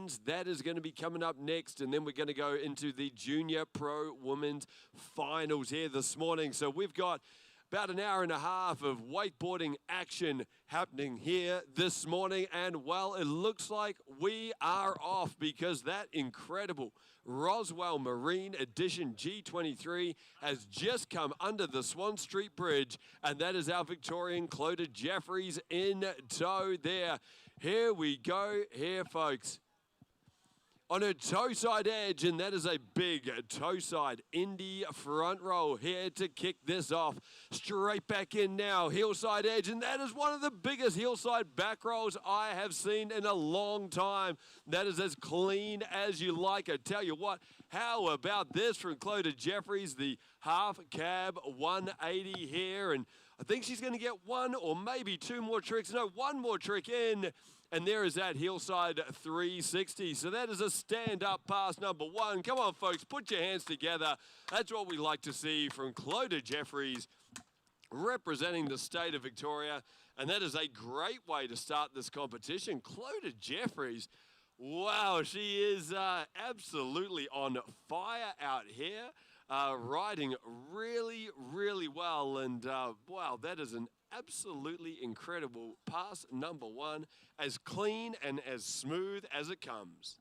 men's. That is going to be coming up next, and then we're going to go into the Junior Pro Women's Finals here this morning. So we've got about an hour and a half of wakeboarding action happening here this morning. And, well, it looks like we are off because that incredible Roswell Marine Edition G23 has just come under the Swan Street Bridge. And that is our Victorian Clodagh Jeffries in tow there. Here we go here, folks. On her toe side edge, and that is a big toe side Indy front roll here to kick this off. Straight back in now, heel side edge, and that is one of the biggest heel side back rolls I have seen in a long time. That is as clean as you like. I tell you what, how about this from Clodagh Jeffries, the half cab 180 here, and I think she's going to get one or maybe two more tricks. No, one more trick in. And there is that heel side 360. So that is a stand-up pass number one. Come on, folks, put your hands together. That's what we like to see from Clodagh Jeffries representing the state of Victoria. And that is a great way to start this competition. Clodagh Jeffries, wow, she is absolutely on fire out here. Riding really, really well. And, wow, that is an absolutely incredible pass number one, as clean and as smooth as it comes.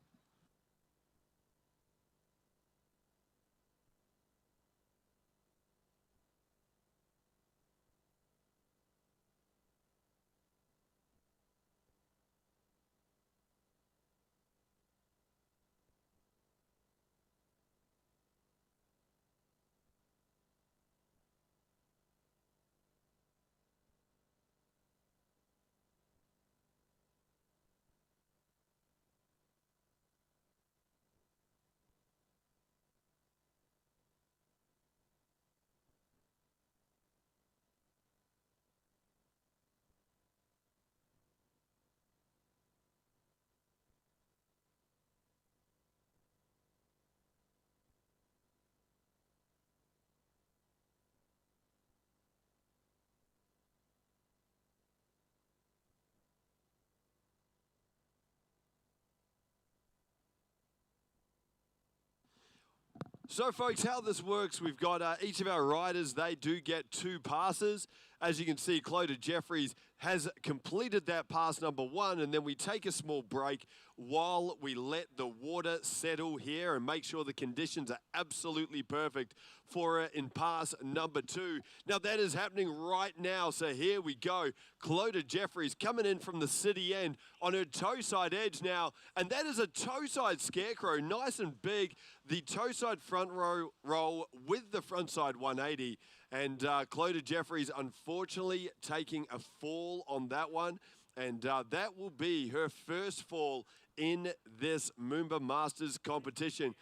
So, folks, how this works, we've got each of our riders, they do get two passes. As you can see, Clodagh Jeffries has completed that pass number one, and then we take a small break while we let the water settle here and make sure the conditions are absolutely perfect for her in pass number two. Now, that is happening right now, so here we go. Clodagh Jeffries coming in from the city end on her toe side edge now, and that is a toe side scarecrow, nice and big. The toe side front roll with the front side 180, and Clodagh Jeffries unfortunately taking a fall on that one, and that will be her first fall in this MOOMBA Masters competition.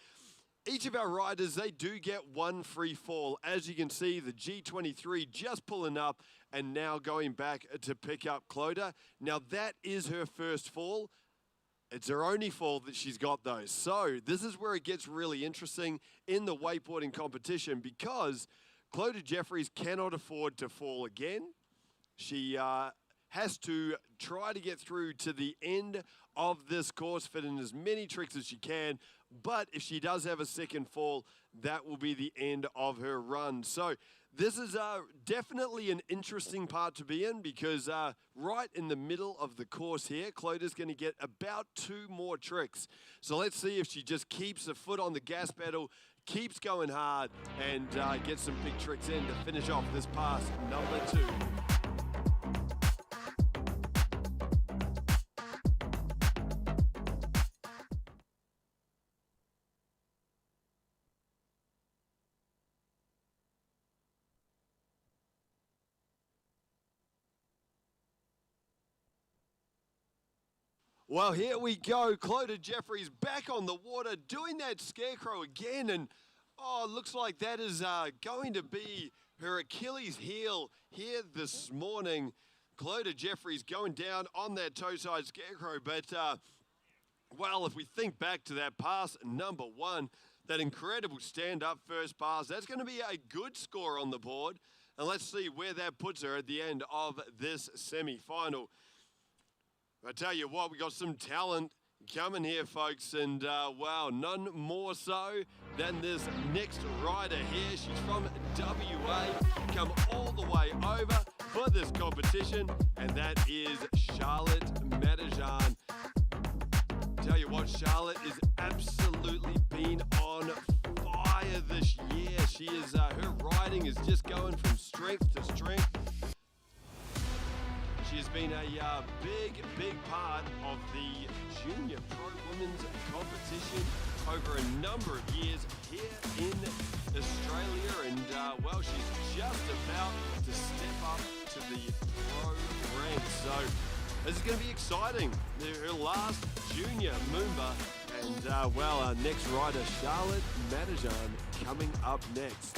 Each of our riders, they do get one free fall. As you can see, the G23 just pulling up and now going back to pick up Clodagh. Now that is her first fall. It's her only fall that she's got though. So this is where it gets really interesting in the wakeboarding competition, because Clodagh Jeffries cannot afford to fall again. She has to try to get through to the end of this course, fit in as many tricks as she can. But if she does have a second fall, that will be the end of her run. So this is definitely an interesting part to be in, because right in the middle of the course here, Clodagh's going to get about two more tricks. So let's see if she just keeps the foot on the gas pedal, keeps going hard, and gets some big tricks in to finish off this pass number two. Well, here we go. Clodagh Jeffries back on the water, doing that scarecrow again. And, oh, looks like that is going to be her Achilles heel here this morning. Clodagh Jeffries going down on that toe side scarecrow. But, well, if we think back to that pass number one, that incredible stand-up first pass, that's going to be a good score on the board. And let's see where that puts her at the end of this semi-final. I tell you what, we got some talent coming here, folks, and wow, none more so than this next rider here. She's from WA, come all the way over for this competition, and that is Charlotte Matajan. Tell you what, Charlotte is absolutely been on fire this year. She is, her riding is just going from strength to strength. She has been a big part of the Junior Pro Women's competition over a number of years here in Australia, and well, she's just about to step up to the pro ranks. So this is going to be exciting. Her last Junior MOOMBA, and well, our next rider, Charlotte Matajan, coming up next.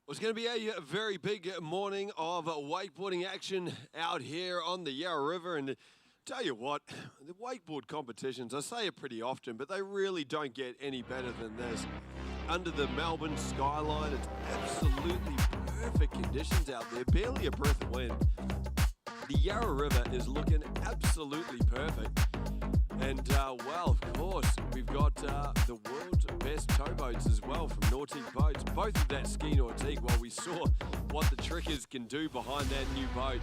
It's going to be a very big morning of wakeboarding action out here on the Yarra River, and tell you what, the wakeboard competitions, I say it pretty often, but they really don't get any better than this. Under the Melbourne skyline, it's absolutely perfect conditions out there, barely a breath of wind. The Yarra River is looking absolutely perfect. And, well, of course, we've got the world's best towboats as well from Nautique Boats. Both of that ski Nautique, while we saw what the trickers can do behind that new boat.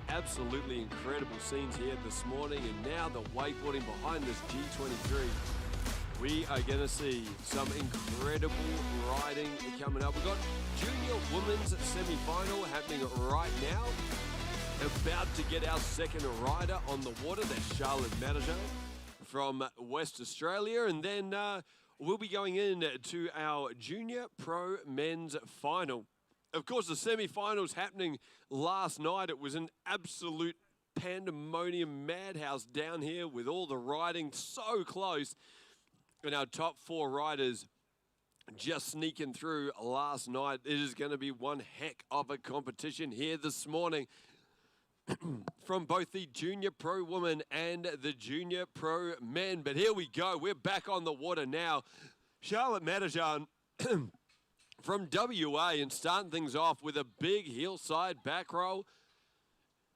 Absolutely incredible scenes here this morning. And now the wakeboarding behind this G23. We are going to see some incredible riding coming up. We've got Junior Women's semi-final happening right now. About to get our second rider on the water. That's Charlotte Matajan from West Australia. And then we'll be going in to our Junior Pro Men's Final. Of course, the semi-finals happening last night. It was an absolute pandemonium madhouse down here with all the riding so close. And our top four riders just sneaking through last night. It is going to be one heck of a competition here this morning. From both the Junior Pro Women and the Junior Pro Men. But here we go. We're back on the water now. Charlotte Matajan from WA, and starting things off with a big hillside back roll.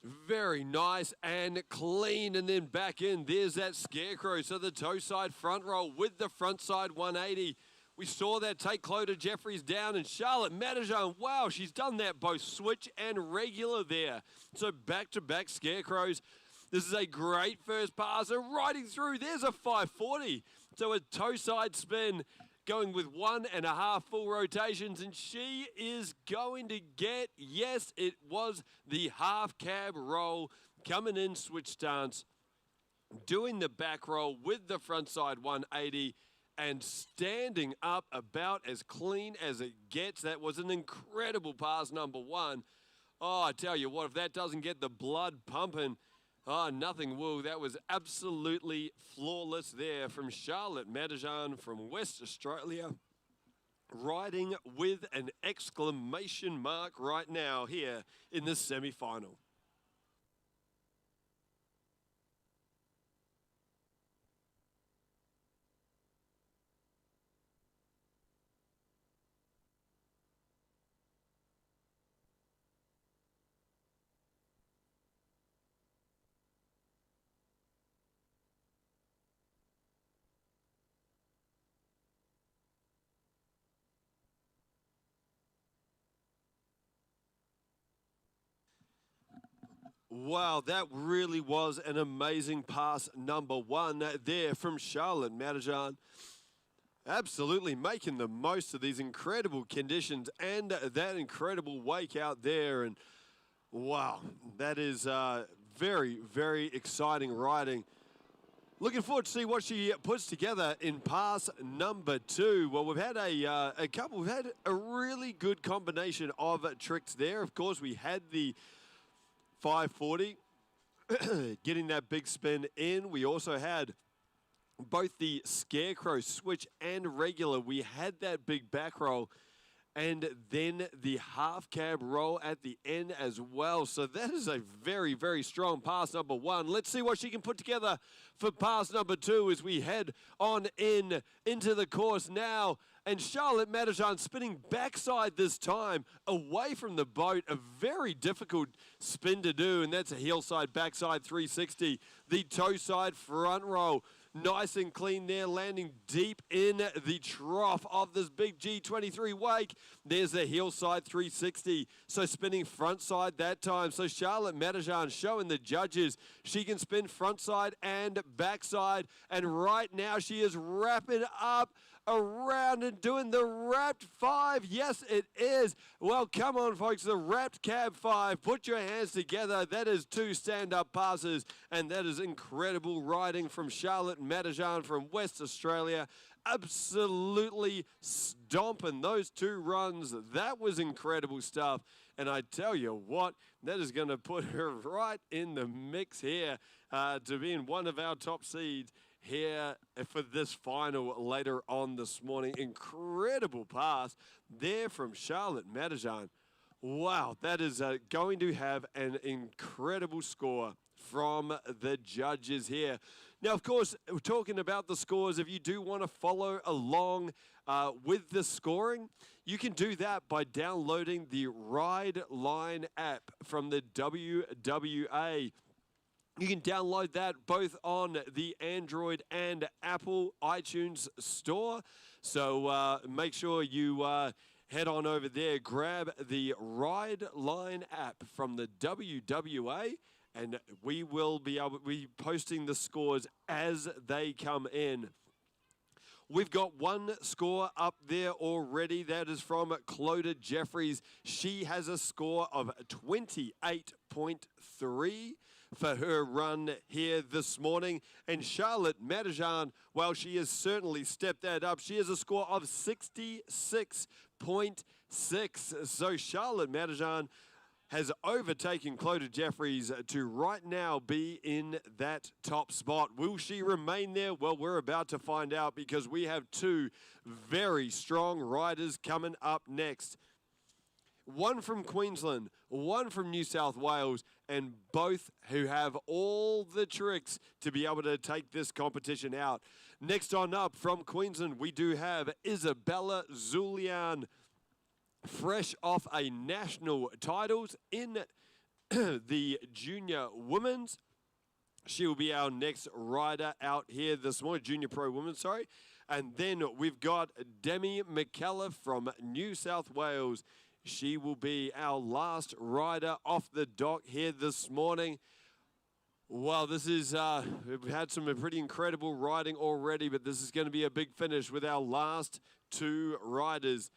Very nice and clean, and then back in. There's that scarecrow. So the toe side front roll with the front side 180. We saw that take Clodagh Jeffries down, and Charlotte Matajan, wow, she's done that both switch and regular there. So back-to-back scarecrows. This is a great first passer, riding through. There's a 540. So a toe side spin, going with 1.5 full rotations, and she is going to get, yes, it was the half cab roll, coming in switch stance, doing the back roll with the front side 180, and standing up about as clean as it gets. That was an incredible pass, number one. Oh, I tell you what, if that doesn't get the blood pumping, oh, nothing will. That was absolutely flawless there from Charlotte Matajan from West Australia, riding with an exclamation mark right now here in the semi-final. Wow, that really was an amazing pass number one there from Charlotte Matajan. Absolutely making the most of these incredible conditions and that incredible wake out there. And wow, that is very, very exciting riding. Looking forward to see what she puts together in pass number two. Well, we've had we've had a really good combination of tricks there. Of course, we had the 540, getting that big spin in. We also had both the Scarecrow switch and regular. We had that big back roll and then the half cab roll at the end as well. So that is a very, very strong pass number one. Let's see what she can put together for pass number two as we head on into the course now. And Charlotte Matajan spinning backside this time, away from the boat. A very difficult spin to do, and that's a heel side, backside 360. The toe side front roll. Nice and clean there, landing deep in the trough of this big G23 wake. There's the heel side 360. So spinning front side that time. So Charlotte Matajan showing the judges she can spin front side and backside. And right now she is wrapping up around and doing the wrapped five. Yes, it is. Well, come on, folks, the wrapped cab five. Put your hands together. That is two stand-up passes, and that is incredible riding from Charlotte Matajan from West Australia. Absolutely stomping those two runs. That was incredible stuff. And I tell you what, that is going to put her right in the mix here to being one of our top seeds here for this final later on this morning. Incredible pass there from Charlotte Matajan. Wow, that is going to have an incredible score from the judges here. Now, of course, we're talking about the scores. If you do want to follow along with the scoring, you can do that by downloading the Ride Line app from the WWA. You can download that both on the Android and Apple iTunes store. So make sure you head on over there, grab the Ride Line app from the WWA, and we will be posting the scores as they come in. We've got one score up there already. That is from Clodagh Jeffries. She has a score of 28.3 for her run here this morning. And Charlotte Matajan, well, she has certainly stepped that up. She has a score of 66.6. So Charlotte Matajan has overtaken Clodagh Jeffries to right now be in that top spot. Will she remain there? Well, we're about to find out because we have two very strong riders coming up next. One from Queensland, one from New South Wales, and both who have all the tricks to be able to take this competition out. Next on up from Queensland, we do have Isabella Zullian, fresh off a national titles in the junior women's. She will be our next rider out here this morning, junior pro women, sorry. And then we've got Demi Meliff from New South Wales. She will be our last rider off the dock here this morning. Well, this is, we've had some pretty incredible riding already, but this is going to be a big finish with our last two riders.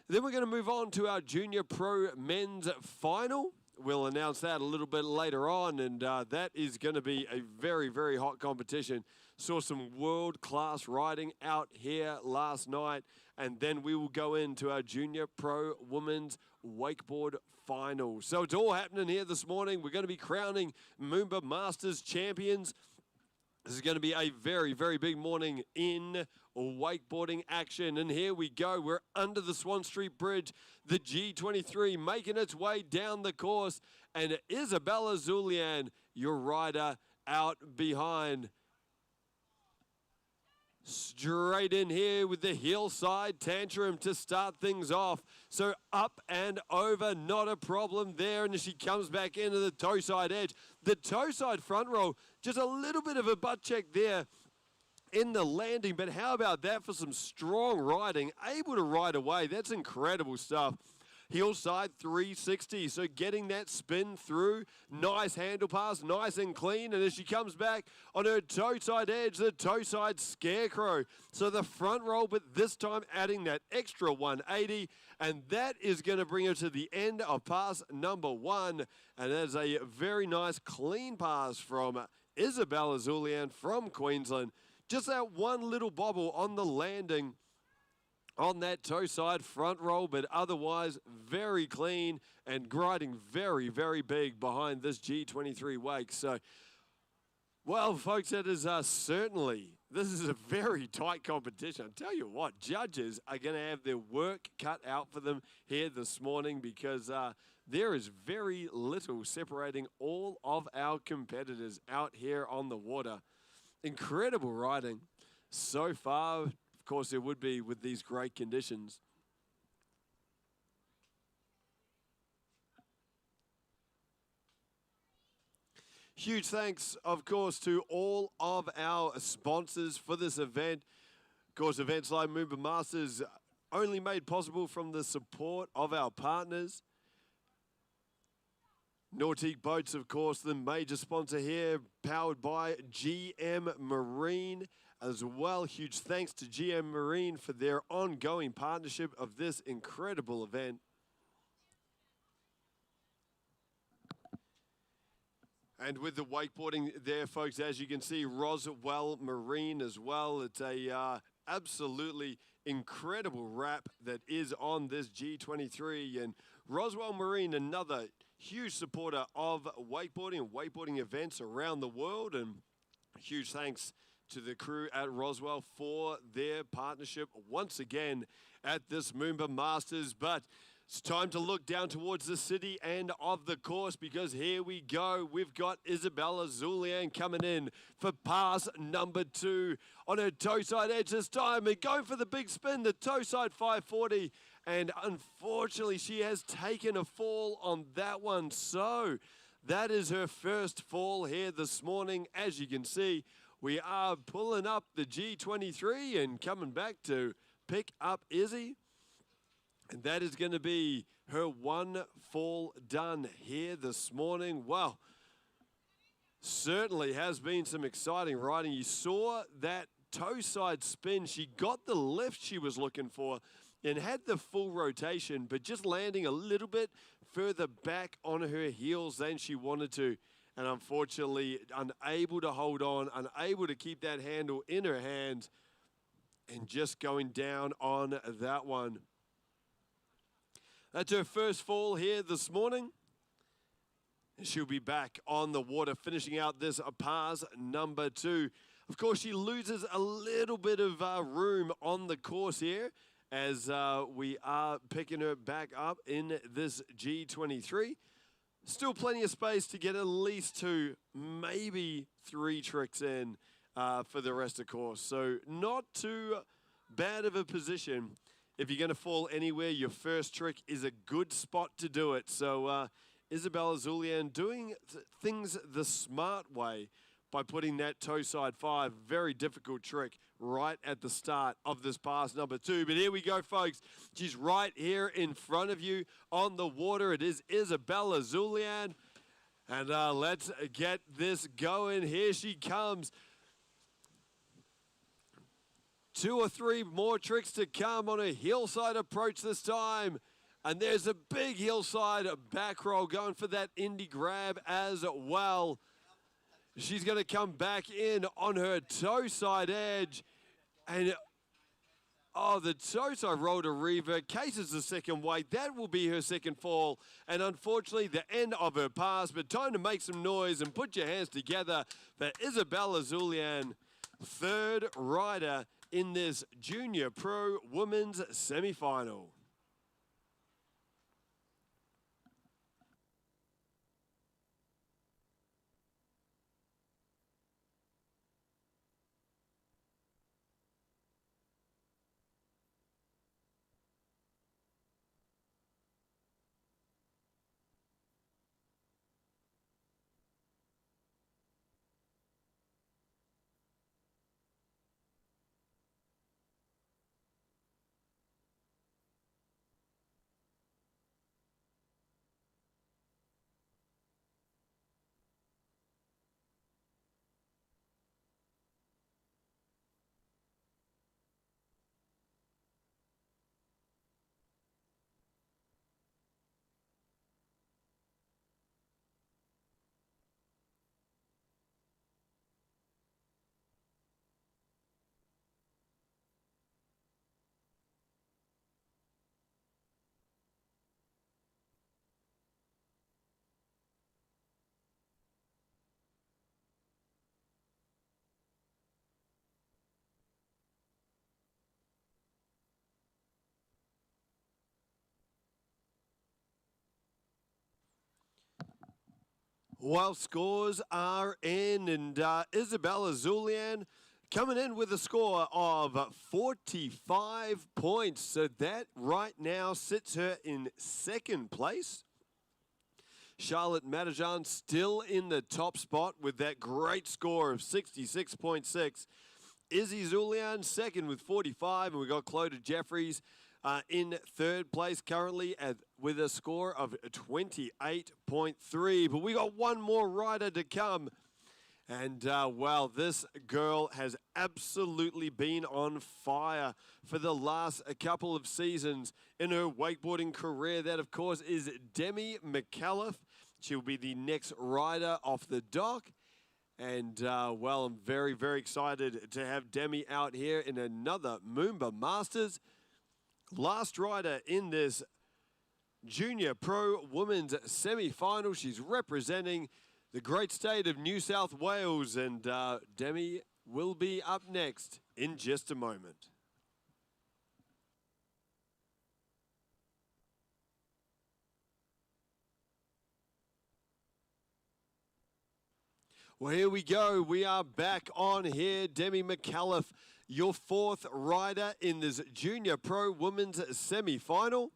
Then we're going to move on to our Junior Pro Men's Final. We'll announce that a little bit later on, and that is going to be a very, very hot competition. Saw some world-class riding out here last night, and then we will go into our Junior Pro Women's Wakeboard Final. So it's all happening here this morning. We're going to be crowning MOOMBA Masters champions. This is going to be a very, very big morning in wakeboarding action. And here we go. We're under the Swan Street Bridge. The G23 making its way down the course. And Isabella Zullian, your rider, out behind. Straight in here with the hillside tantrum to start things off. So up and over, not a problem there. And as she comes back into the toe side edge, the toe side front roll, just a little bit of a butt check there in the landing. But how about that for some strong riding? Able to ride away. That's incredible stuff. heel side 360. So getting that spin through, nice handle pass, nice and clean. And as she comes back on her toe side edge, the toe side scarecrow. So the front roll, but this time adding that extra 180. And that is going to bring her to the end of pass number 1. And that's a very nice clean pass from Isabella Zullian from Queensland. Just that one little bobble on the landing on that toe side front roll, but otherwise very clean and grinding very, very big behind this G23 wake. So, well, folks, it is certainly, this is a very tight competition. I tell you what, judges are going to have their work cut out for them here this morning because there is very little separating all of our competitors out here on the water. Incredible riding so far. Of course, there would be with these great conditions. Huge thanks, of course, to all of our sponsors for this event. Of course, events like MOOMBA Masters only made possible from the support of our partners. Nautique Boats, of course, the major sponsor here, powered by GM Marine as well. Huge thanks to GM Marine for their ongoing partnership of this incredible event. And with the wakeboarding there, folks, as you can see, Roswell Marine as well. It's a absolutely incredible wrap that is on this G23. And Roswell Marine, another huge supporter of wakeboarding and wakeboarding events around the world. And huge thanks to the crew at Roswell for their partnership once again at this MOOMBA Masters. But it's time to look down towards the city end of the course because here we go. We've got Isabella Zullian coming in for pass number 2 on her toe side edge this time and going for the big spin, the toe side 540. And unfortunately, she has taken a fall on that one. So that is her first fall here this morning. As you can see, we are pulling up the G23 and coming back to pick up Izzy. And that is going to be her one fall done here this morning. Well, certainly has been some exciting riding. You saw that toe side spin. She got the lift she was looking for and had the full rotation, but just landing a little bit further back on her heels than she wanted to. And unfortunately, unable to hold on, unable to keep that handle in her hands, and just going down on that one. That's her first fall here this morning. And she'll be back on the water, finishing out this pass number 2. Of course, she loses a little bit of room on the course here, as we are picking her back up in this G23. Still plenty of space to get at least 2, maybe 3 tricks in for the rest of the course. So not too bad of a position. If you're going to fall anywhere, your first trick is a good spot to do it. So Isabella Zullian doing things the smart way by putting that toe side 5, very difficult trick, right at the start of this pass number 2. But here we go, folks. She's right here in front of you on the water. It is Isabella Zullian. And let's get this going. Here she comes. 2 or 3 more tricks to come on a hillside approach this time. And there's a big hillside back roll going for that indie grab as well. She's going to come back in on her toe side edge. And, oh, the toe side roll to Reva. Cases the second weight. That will be her second fall. And unfortunately, the end of her pass. But time to make some noise and put your hands together for Isabella Zullian, third rider in this Junior Pro Women's Semi-Final. Well, scores are in, and Isabella Zullian coming in with a score of 45 points. So that right now sits her in second place. Charlotte Metan still in the top spot with that great score of 66.6. Izzy Zullian second with 45, and we got Clodagh Jeffries in third place currently with a score of 28.3. But we got one more rider to come. And, well, this girl has absolutely been on fire for the last couple of seasons in her wakeboarding career. That, of course, is Demi Meliff. She'll be the next rider off the dock. And, well, I'm very, very excited to have Demi out here in another MOOMBA Masters. Last rider in this Junior Pro Women's semi-final. She's representing the great state of New South Wales, and Demi will be up next in just a moment. Well, here we go. We are back on here. Demi Meliff, your fourth rider in this Junior Pro Women's semi-final.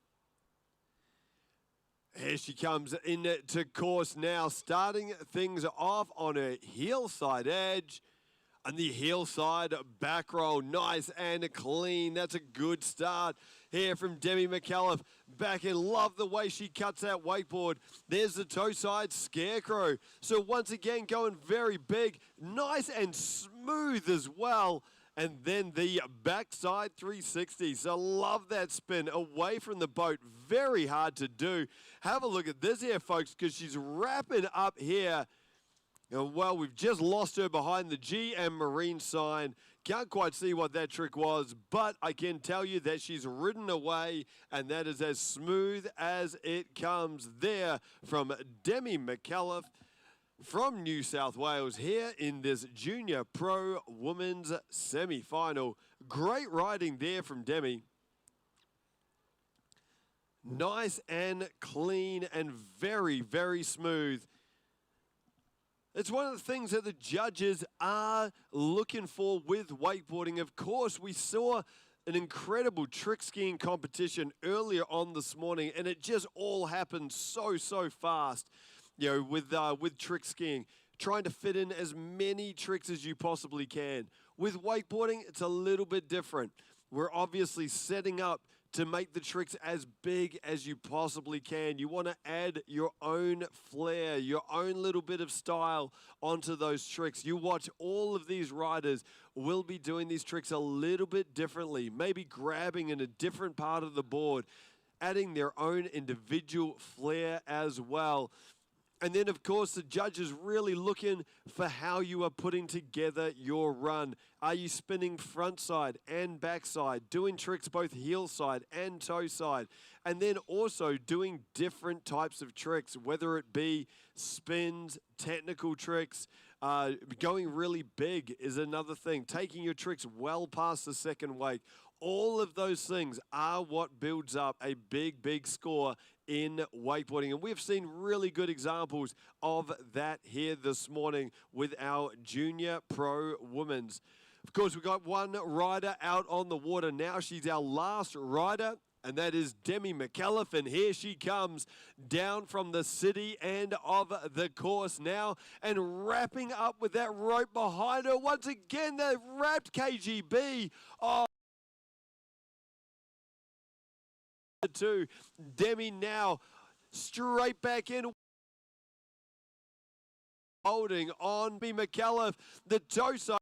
Here she comes into course now, starting things off on her heel side edge. On the heel side back roll, nice and clean. That's a good start here from Demi Meliff. Back in, love the way she cuts that wakeboard. There's the toe side scarecrow. So once again, going very big, nice and smooth as well. And then the backside 360. So love that spin away from the boat. Very hard to do. Have a look at this here, folks, because she's wrapping up here. And, well, we've just lost her behind the G and Marine sign. Can't quite see what that trick was, but I can tell you that she's ridden away, and that is as smooth as it comes there from Demi Meliff from New South Wales here in this Junior Pro Women's semi-final. Great riding there from Demi. Nice and clean and very, very smooth. It's one of the things that the judges are looking for with wakeboarding. Of course, we saw an incredible trick skiing competition earlier on this morning, and it just all happened so fast. You know, with trick skiing, trying to fit in as many tricks as you possibly can. With wakeboarding, it's a little bit different. We're obviously setting up to make the tricks as big as you possibly can. You want to add your own flair, your own little bit of style onto those tricks. You watch all of these riders will be doing these tricks a little bit differently, maybe grabbing in a different part of the board, adding their own individual flair as well. And then, of course, the judge is really looking for how you are putting together your run. Are you spinning front side and back side, doing tricks both heel side and toe side, and then also doing different types of tricks, whether it be spins, technical tricks, going really big is another thing, taking your tricks well past the second wake. All of those things are what builds up a big score in wakeboarding. And we've seen really good examples of that here this morning with our Junior Pro Women's. Of course, we've got one rider out on the water now. She's our last rider, and that is Demi Meliff. And here she comes down from the city end of the course now and wrapping up with that rope behind her. Once again, that wrapped KGB. Oh, two. Demi now straight back in, holding on. Demi Meliff, the toe side.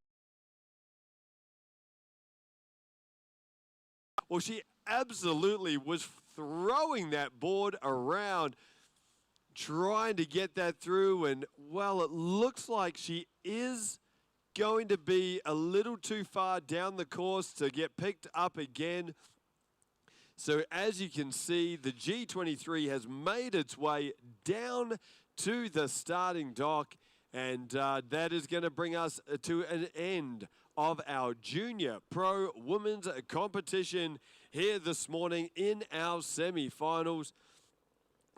Well, she absolutely was throwing that board around, trying to get that through, and, well, it looks like she is going to be a little too far down the course to get picked up again. So as you can see, the G23 has made its way down to the starting dock, and that is going to bring us to an end of our Junior Pro Women's competition here this morning in our semi-finals.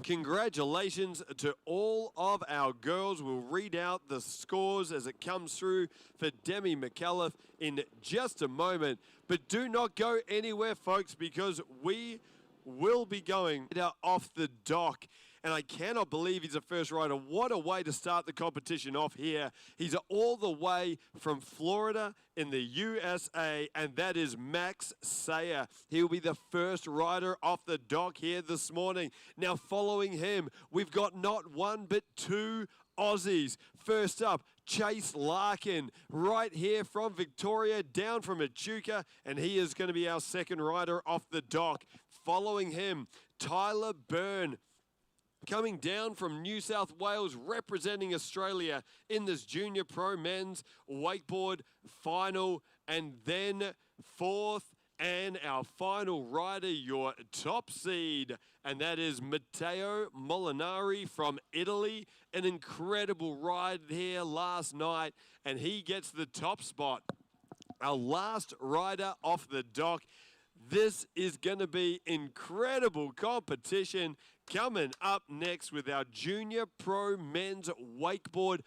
Congratulations to all of our girls. We'll read out the scores as it comes through for Demi Meliff in just a moment. But do not go anywhere, folks, because we will be going off the dock. And I cannot believe he's a first rider. What a way to start the competition off here. He's all the way from Florida in the USA, and that is Max Sayer. He'll be the first rider off the dock here this morning. Now following him, we've got not one but two Aussies. First up, Chase Larkin, right here from Victoria, down from Echuca, and he is going to be our second rider off the dock. Following him, Tyler Byrne, coming down from New South Wales, representing Australia in this Junior Pro Men's Wakeboard Final. And then fourth, and our final rider, your top seed, and that is Matteo Molinari from Italy. An incredible ride here last night, and he gets the top spot. Our last rider off the dock. This is going to be incredible competition coming up next with our Junior Pro Men's Wakeboard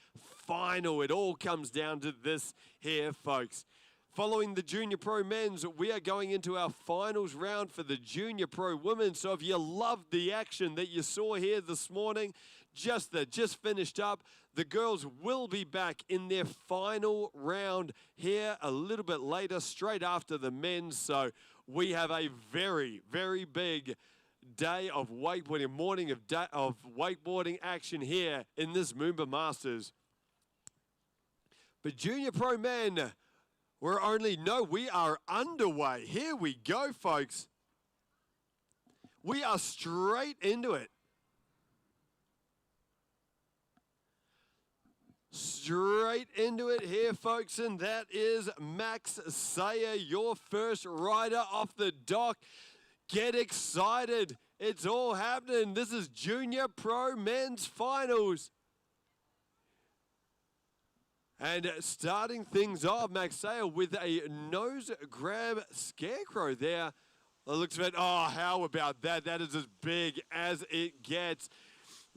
Final. It all comes down to this here, folks. Following the Junior Pro Men's, we are going into our finals round for the Junior Pro Women. So if you loved the action that you saw here this morning, just finished up, the girls will be back in their final round here a little bit later, straight after the men's. So we have a very, very big day of wakeboarding, morning of wakeboarding action here in this MOOMBA Masters. But Junior Pro Men, we are underway. Here we go, folks. We are straight into it. Straight into it here, folks, and that is Max Sayer, your first rider off the dock. Get excited. It's all happening. This is Junior Pro Men's Finals. And starting things off, Max Sayer with a nose grab scarecrow there. It looks like, oh, how about that? That is as big as it gets.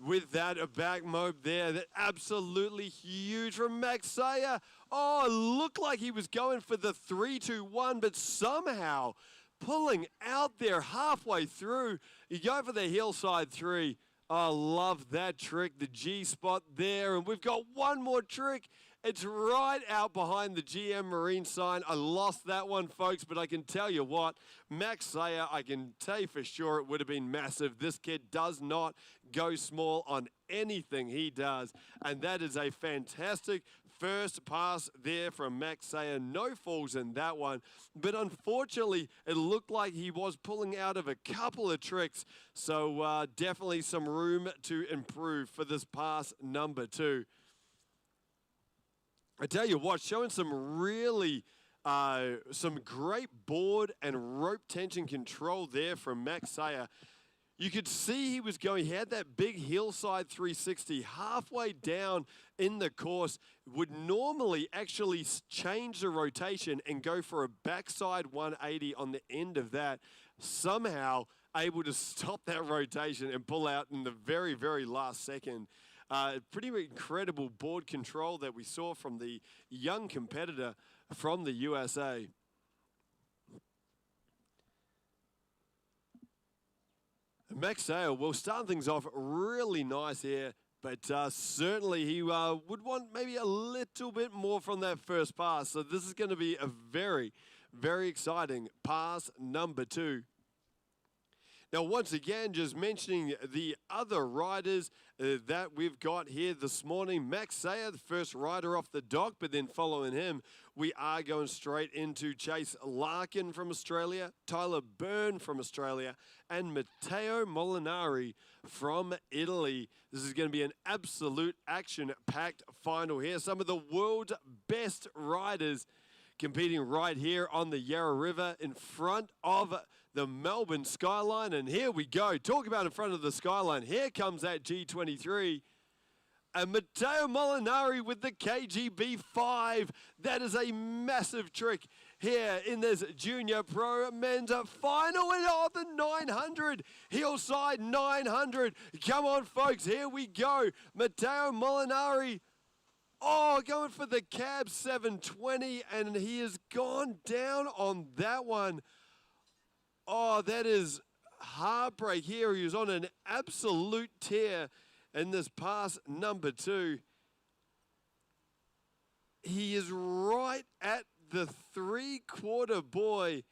With that back mob there, that absolutely huge from Max Sayer. Oh, it looked like he was going for the 3-2-1, but somehow pulling out there halfway through. You go for the hillside 3. Oh, love that trick, the G spot there. And we've got one more trick. It's right out behind the GM Marine sign. I lost that one, folks, but I can tell you what, Max Sayer, I can tell you for sure it would have been massive. This kid does not go small on anything he does, and that is a fantastic first pass there from Max Sayer. No falls in that one, but unfortunately, it looked like he was pulling out of a couple of tricks, so definitely some room to improve for this pass number 2. I tell you what, showing some really, some great board and rope tension control there from Max Sayer. You could see he had that big hillside 360 halfway down in the course, would normally actually change the rotation and go for a backside 180 on the end of that. Somehow able to stop that rotation and pull out in the very, very last second. Pretty incredible board control that we saw from the young competitor from the USA. Max Sayer will start things off really nice here, but certainly he would want maybe a little bit more from that first pass. So this is going to be a very, very exciting pass number 2. Now, once again, just mentioning the other riders that we've got here this morning. Max Sayer, the first rider off the dock, but then following him, we are going straight into Chase Larkin from Australia, Tyler Byrne from Australia, and Matteo Molinari from Italy. This is going to be an absolute action-packed final here. Some of the world's best riders competing right here on the Yarra River in front of the Melbourne skyline. And here we go. Talk about in front of the skyline. Here comes that G23. And Matteo Molinari with the KGB 5. That is a massive trick here in this Junior Pro Men's final. And the 900. Hillside 900. Come on, folks. Here we go. Matteo Molinari. Oh, going for the cab 720. And he has gone down on that one. Oh, that is heartbreak here. He was on an absolute tear in this pass number 2. He is right at the 3/4 buoy.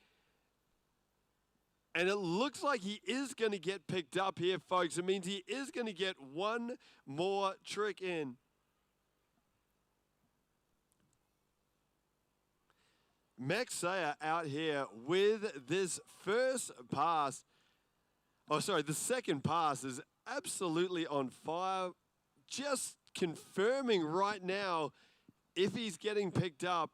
And it looks like he is going to get picked up here, folks. It means he is going to get one more trick in. Max Sayer out here with this first pass. Oh, sorry, the second pass is absolutely on fire. Just confirming right now if he's getting picked up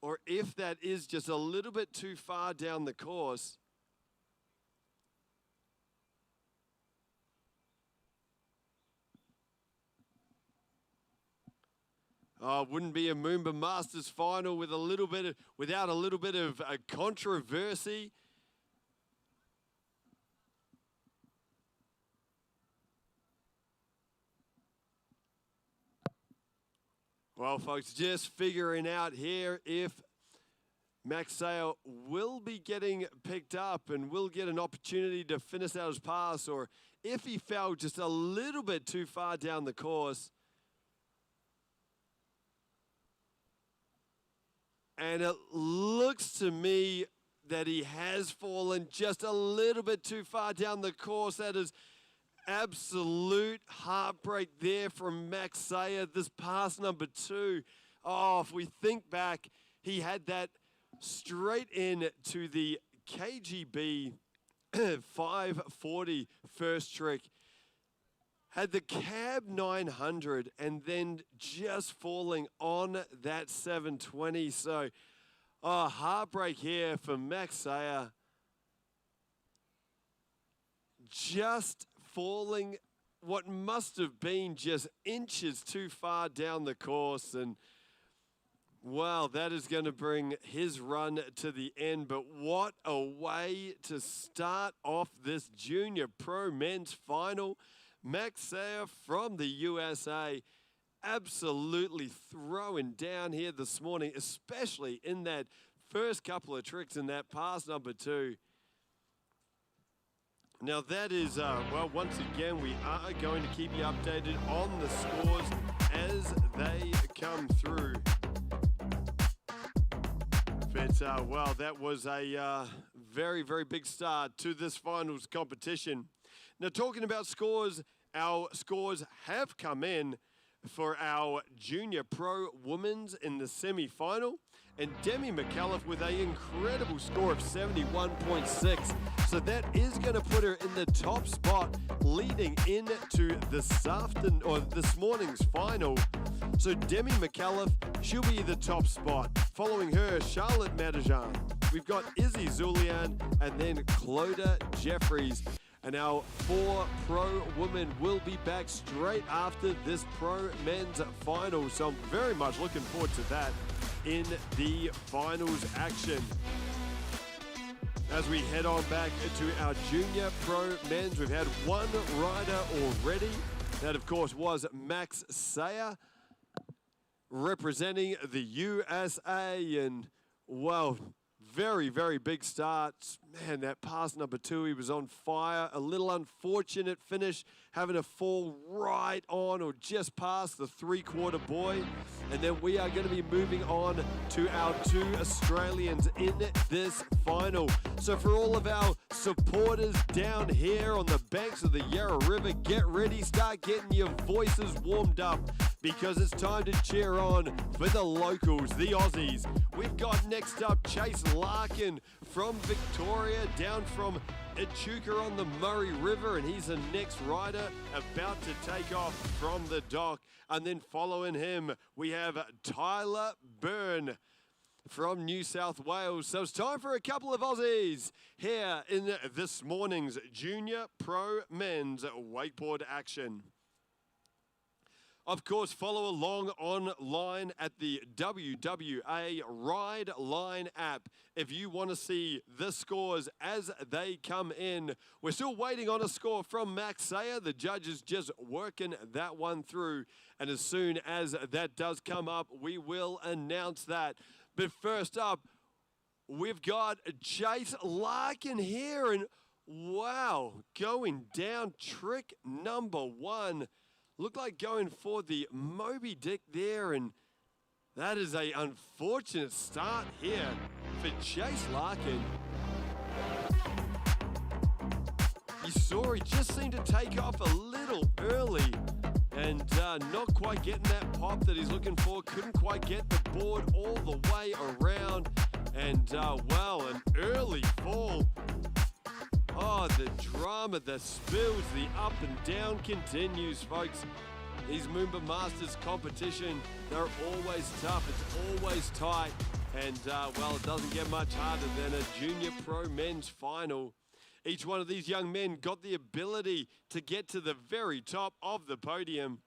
or if that is just a little bit too far down the course. Oh, wouldn't be a MOOMBA Masters final with without a little bit of controversy. Well, folks, just figuring out here if Max Sayer will be getting picked up and will get an opportunity to finish out his pass, or if he fell just a little bit too far down the course. And it looks to me that he has fallen just a little bit too far down the course. That is absolute heartbreak there from Max Sayer. This pass number 2. Oh, if we think back, he had that straight in to the KGB 540 first trick. Had the cab 900 and then just falling on that 720. So, heartbreak here for Max Sayer. Just falling what must have been just inches too far down the course. And, wow, that is going to bring his run to the end. But what a way to start off this Junior Pro Men's final. Max Sayer from the USA absolutely throwing down here this morning, especially in that first couple of tricks in that pass number 2. Now that is, well, once again, we are going to keep you updated on the scores as they come through. But, well, that was a very, very big start to this finals competition. Now, talking about scores, our scores have come in for our Junior Pro Women's in the semi-final. And Demi Meliff with an incredible score of 71.6. So that is going to put her in the top spot leading into this morning's final. So Demi Meliff, she'll be the top spot. Following her, Charlotte Metan. We've got Isabella Zullian and then Cloda Jeffries. And our 4 pro women will be back straight after this pro men's final. So I'm very much looking forward to that in the finals action. As we head on back to our Junior Pro Men's, we've had one rider already. That, of course, was Max Sayer representing the USA. And, well, very, very big starts. Man, that pass number 2, he was on fire. A little unfortunate finish, having to fall right on or just past the 3/4 buoy. And then we are going to be moving on to our 2 Australians in this final. So for all of our supporters down here on the banks of the Yarra River, get ready, start getting your voices warmed up, because it's time to cheer on for the locals, the Aussies. We've got next up Chase Larkin from Victoria, down from Echuca on the Murray River, and he's the next rider about to take off from the dock. And then following him, we have Tyler Byrne from New South Wales. So it's time for a couple of Aussies here in this morning's Junior Pro Men's wakeboard action. Of course, follow along online at the WWA Ride Line app if you want to see the scores as they come in. We're still waiting on a score from Max Sayer. The judge is just working that one through. And as soon as that does come up, we will announce that. But first up, we've got Chase Larkin here. And wow, going down trick number one. Looked like going for the Moby Dick there, and that is an unfortunate start here for Chase Larkin. You saw he just seemed to take off a little early and not quite getting that pop that he's looking for. Couldn't quite get the board all the way around, and well, an early fall. Oh, the drama, the spills, the up and down continues, folks. These MOOMBA Masters competition, they're always tough. It's always tight. And, well, it doesn't get much harder than a junior pro men's final. Each one of these young men got the ability to get to the very top of the podium.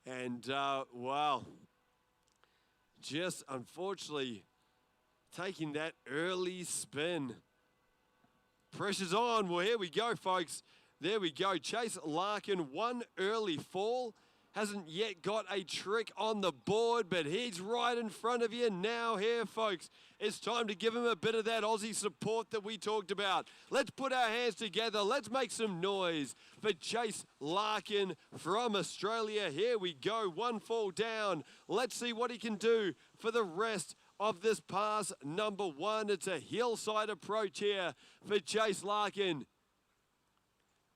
And, wow, just unfortunately taking that early spin. Pressure's on. Well, here we go, folks. There we go. Chase Larkin, one early fall. Hasn't yet got a trick on the board, but he's right in front of you now here, folks. It's time to give him a bit of that Aussie support that we talked about. Let's put our hands together. Let's make some noise for Chase Larkin from Australia. Here we go. One fall down. Let's see what he can do for the rest of this pass number one. It's a hillside approach here for Chase Larkin.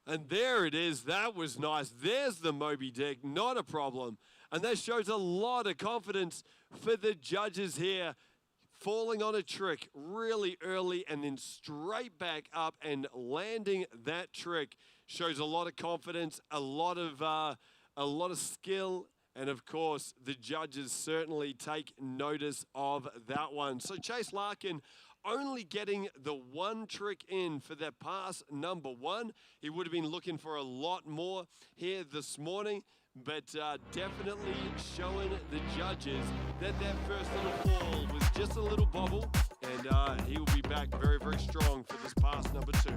And there it is. That was nice. There's the Moby Dick. Not a problem. And that shows a lot of confidence for the judges here. Falling on a trick really early and then straight back up and landing that trick shows a lot of confidence, a lot of skill. And, of course, the judges certainly take notice of that one. So Chase Larkin only getting the one trick in for that pass number one. He would have been looking for a lot more here this morning, but definitely showing the judges that first little fall was just a little bobble, and he will be back very, very strong for this pass number two.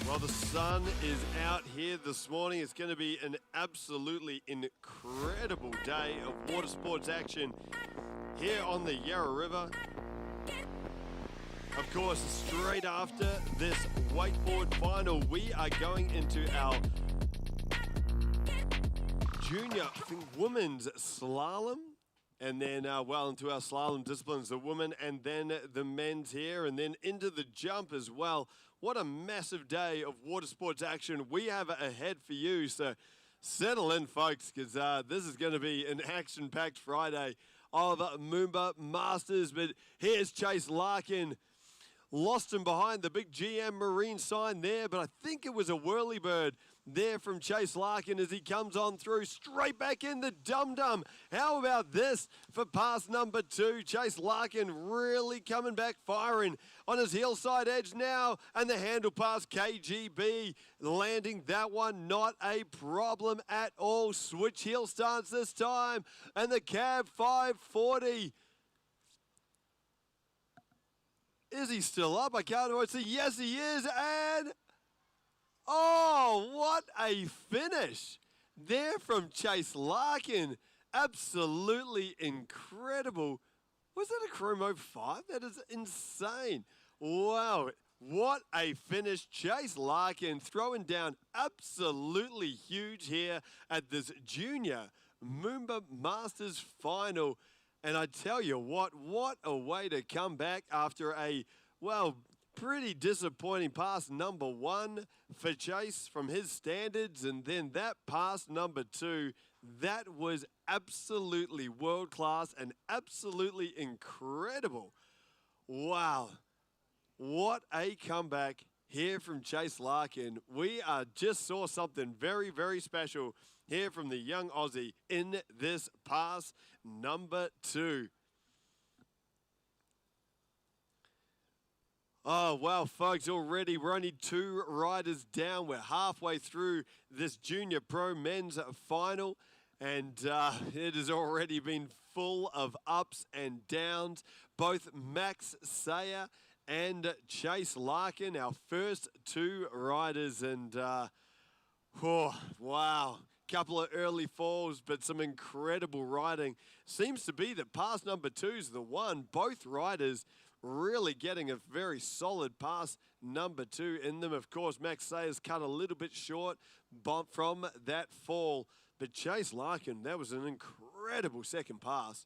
Well, the sun is out here this morning. It's going to be an absolutely incredible day of water sports action here on the Yarra River. Of course, straight after this wakeboard final, we are going into our junior, I think, women's slalom. And then, well, into our slalom disciplines, the women and then the men's here, and then into the jump as well. What a massive day of water sports action we have ahead for you. So settle in, folks, because this is going to be an action-packed Friday of MOOMBA Masters. But here's Chase Larkin. Lost him behind the big GM Marine sign there, but I think it was a whirlybird there from Chase Larkin as he comes on through, straight back in the dum-dum. How about this for pass number two? Chase Larkin really coming back firing on his hillside edge now, and the handle pass KGB landing that one, not a problem at all. Switch heel stance this time, and the cab 540. Is he still up? I can't quite see. Yes, he is, and oh, what a finish there from Chase Larkin. Absolutely incredible. Was that a Chrome 05? That is insane. Wow, what a finish. Chase Larkin throwing down absolutely huge here at this junior MOOMBA Masters final. And I tell you what a way to come back after a, well, pretty disappointing pass number one for Chase from his standards. And then that pass number two, that was absolutely world class and absolutely incredible. Wow. What a comeback here from Chase Larkin. We just saw something very, very special here from the young Aussie in this pass number two. Oh, wow, folks, already we're only 2 riders down. We're halfway through this Junior Pro Men's final, and it has already been full of ups and downs. Both Max Sayer and Chase Larkin, our first 2 riders, and oh, wow. Couple of early falls, but some incredible riding. Seems to be that pass number 2 is the one. Both riders really getting a very solid pass number 2 in them. Of course, Max Sayers cut a little bit short from that fall, but Chase Larkin, that was an incredible second pass.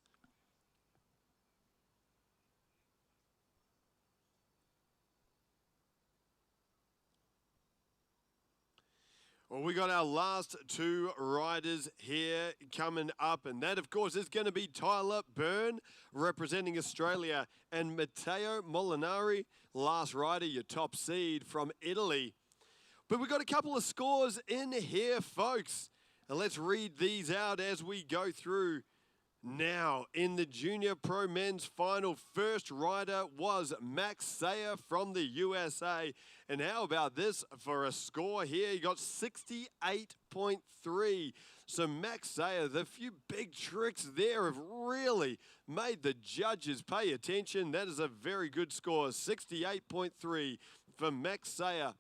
Well, we got our last 2 riders here coming up, and that, of course, is going to be Tyler Byrne representing Australia and Matteo Molinari, last rider, your top seed from Italy. But we've got a couple of scores in here, folks, and let's read these out as we go through. Now, in the Junior Pro Men's final, first rider was Max Sayer from the USA. And how about this for a score here? He got 68.3. So Max Sayer, the few big tricks there have really made the judges pay attention. That is a very good score, 68.3 for Max Sayer.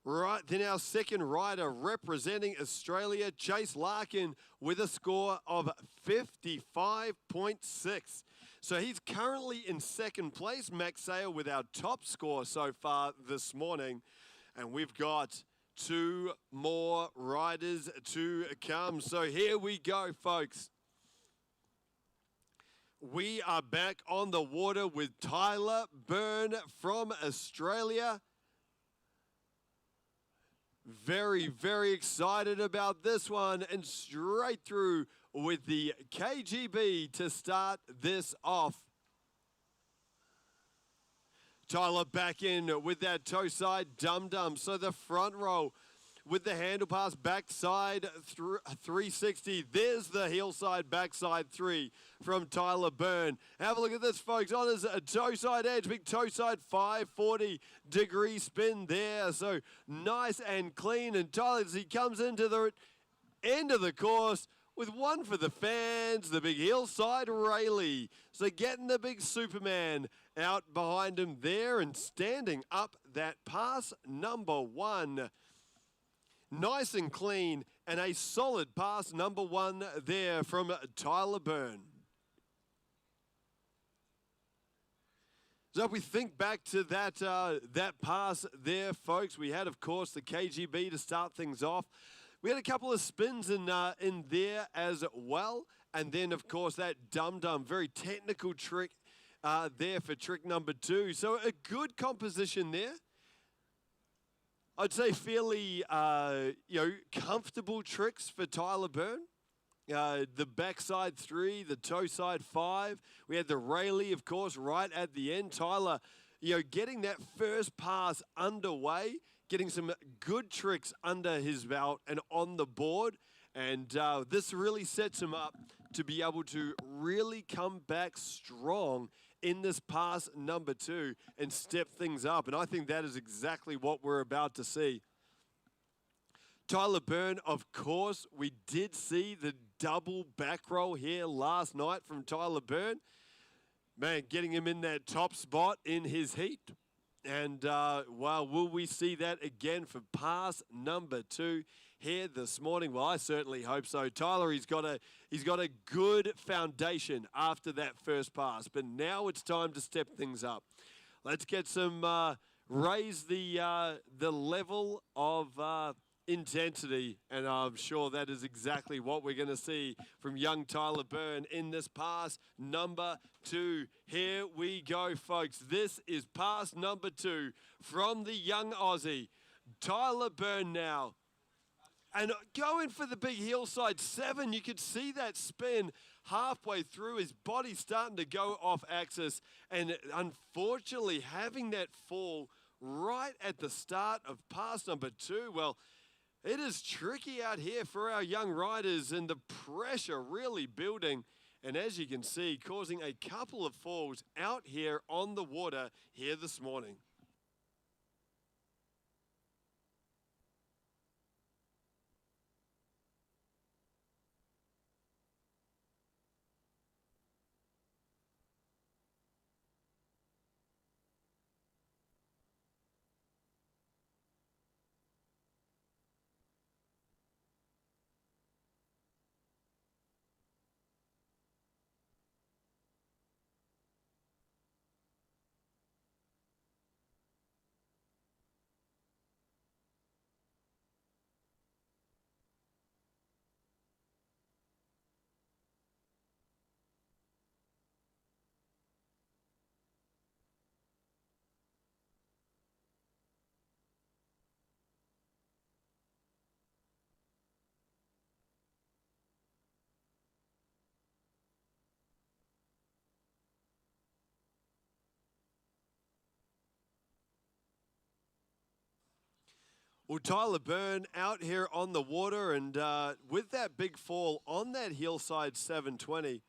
Right, then our second rider representing Australia, Chase Larkin, with a score of 55.6. So he's currently in second place, Max Sayer, with our top score so far this morning. And we've got 2 more riders to come. So here we go, folks. We are back on the water with Tyler Byrne from Australia. Very, very excited about this one, and straight through with the KGB to start this off. Tyler back in with that toe side dum-dum. So the front row with the handle pass backside 360. There's the heel side backside 3 from Tyler Byrne. Have a look at this, folks. On his toe side edge, big toe side 540-degree spin there. So nice and clean. And Tyler, as he comes into the end of the course with one for the fans, the big heel side Rayleigh. So getting the big Superman out behind him there and standing up that pass number 1. Nice and clean, and a solid pass number 1 there from Tyler Byrne. So if we think back to that pass there, folks, we had, of course, the KGB to start things off. We had a couple of spins in there as well, and then, of course, that dum-dum, very technical trick there for trick number 2. So a good composition there. I'd say fairly, comfortable tricks for Tyler Byrne. The backside 3, the toe side 5. We had the Rayleigh, of course, right at the end. Tyler, getting that first pass underway, getting some good tricks under his belt and on the board. And this really sets him up to be able to really come back strong in this pass number 2 and step things up. And I think that is exactly what we're about to see. Tyler Byrne, of course, we did see the double back roll here last night from Tyler Byrne. Man, getting him in that top spot in his heat. And, will we see that again for pass number 2 here this morning? Well, I certainly hope so. Tyler, he's got a good foundation after that first pass, but now it's time to step things up. Let's get some raise the level of intensity, and I'm sure that is exactly what we're going to see from young Tyler Byrne in this pass number 2. Here we go, folks. This is pass number 2 from the young Aussie. Tyler Byrne now. And going for the big hillside 7, you could see that spin halfway through. His body starting to go off axis, and unfortunately having that fall right at the start of pass number 2. Well, it is tricky out here for our young riders, and the pressure really building. And as you can see, causing a couple of falls out here on the water here this morning. Well, Tyler Byrne out here on the water, and with that big fall on that hillside 720.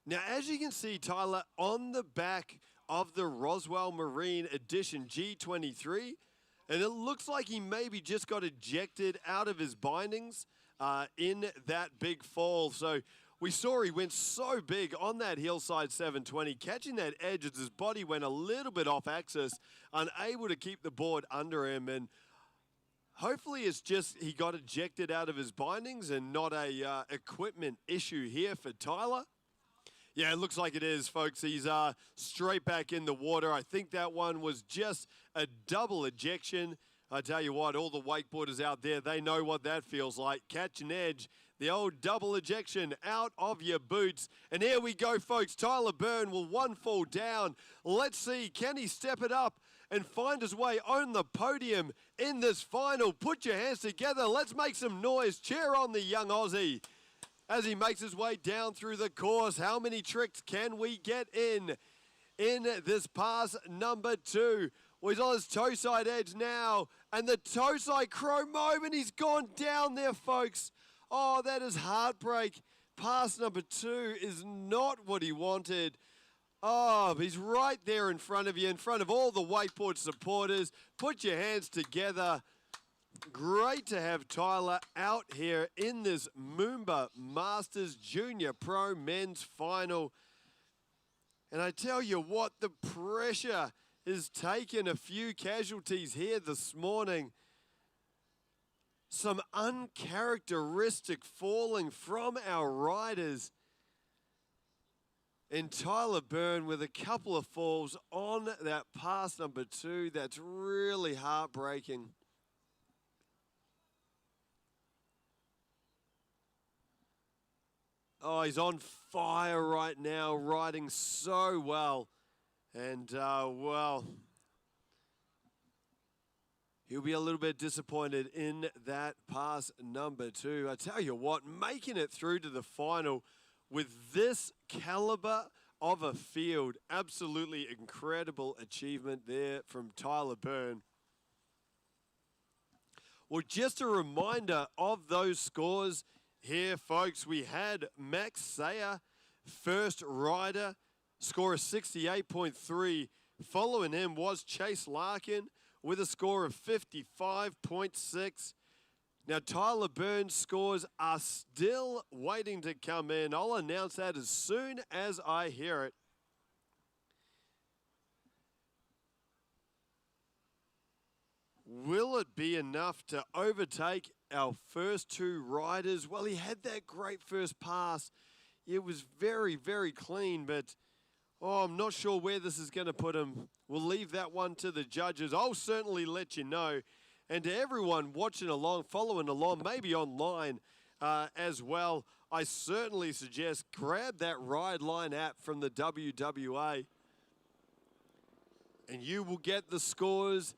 Now, as you can see, Tyler on the back of the Roswell Marine Edition G23, and it looks like he maybe just got ejected out of his bindings in that big fall. So we saw he went so big on that hillside 720, catching that edge as his body went a little bit off axis, unable to keep the board under him. And hopefully it's just he got ejected out of his bindings and not a equipment issue here for Tyler. Yeah, it looks like it is, folks. He's straight back in the water. I think that one was just a double ejection. I tell you what, all the wakeboarders out there, they know what that feels like. Catch an edge, the old double ejection out of your boots. And here we go, folks. Tyler Byrne will one fall down. Let's see, can he step it up and find his way on the podium in this final? Put your hands together. Let's make some noise. Cheer on the young Aussie as he makes his way down through the course. How many tricks can we get in this pass number 2? Well, he's on his toe side edge now, and the toe side crow moment, he's gone down there, folks. Oh, that is heartbreak. Pass number 2 is not what he wanted. Oh, he's right there in front of you, in front of all the wakeboard supporters. Put your hands together. Great to have Tyler out here in this MOOMBA Masters Junior Pro Men's Final. And I tell you what, the pressure is taking a few casualties here this morning. Some uncharacteristic falling from our riders. And Tyler Byrne with a couple of falls on that pass number 2. That's really heartbreaking. Oh, he's on fire right now, riding so well. And, well, he'll be a little bit disappointed in that pass number 2. I tell you what, making it through to the final with this caliber of a field, absolutely incredible achievement there from Tyler Byrne. Well, just a reminder of those scores here, folks. We had Max Sayer, first rider, score of 68.3. Following him was Chase Larkin with a score of 55.6. Now, Tyler Byrne's scores are still waiting to come in. I'll announce that as soon as I hear it. Will it be enough to overtake our first 2 riders? Well, he had that great first pass. It was very, very clean, but I'm not sure where this is going to put him. We'll leave that one to the judges. I'll certainly let you know And to everyone watching along, following along, maybe online as well, I certainly suggest grab that Ride Line app from the WWA and you will get the scores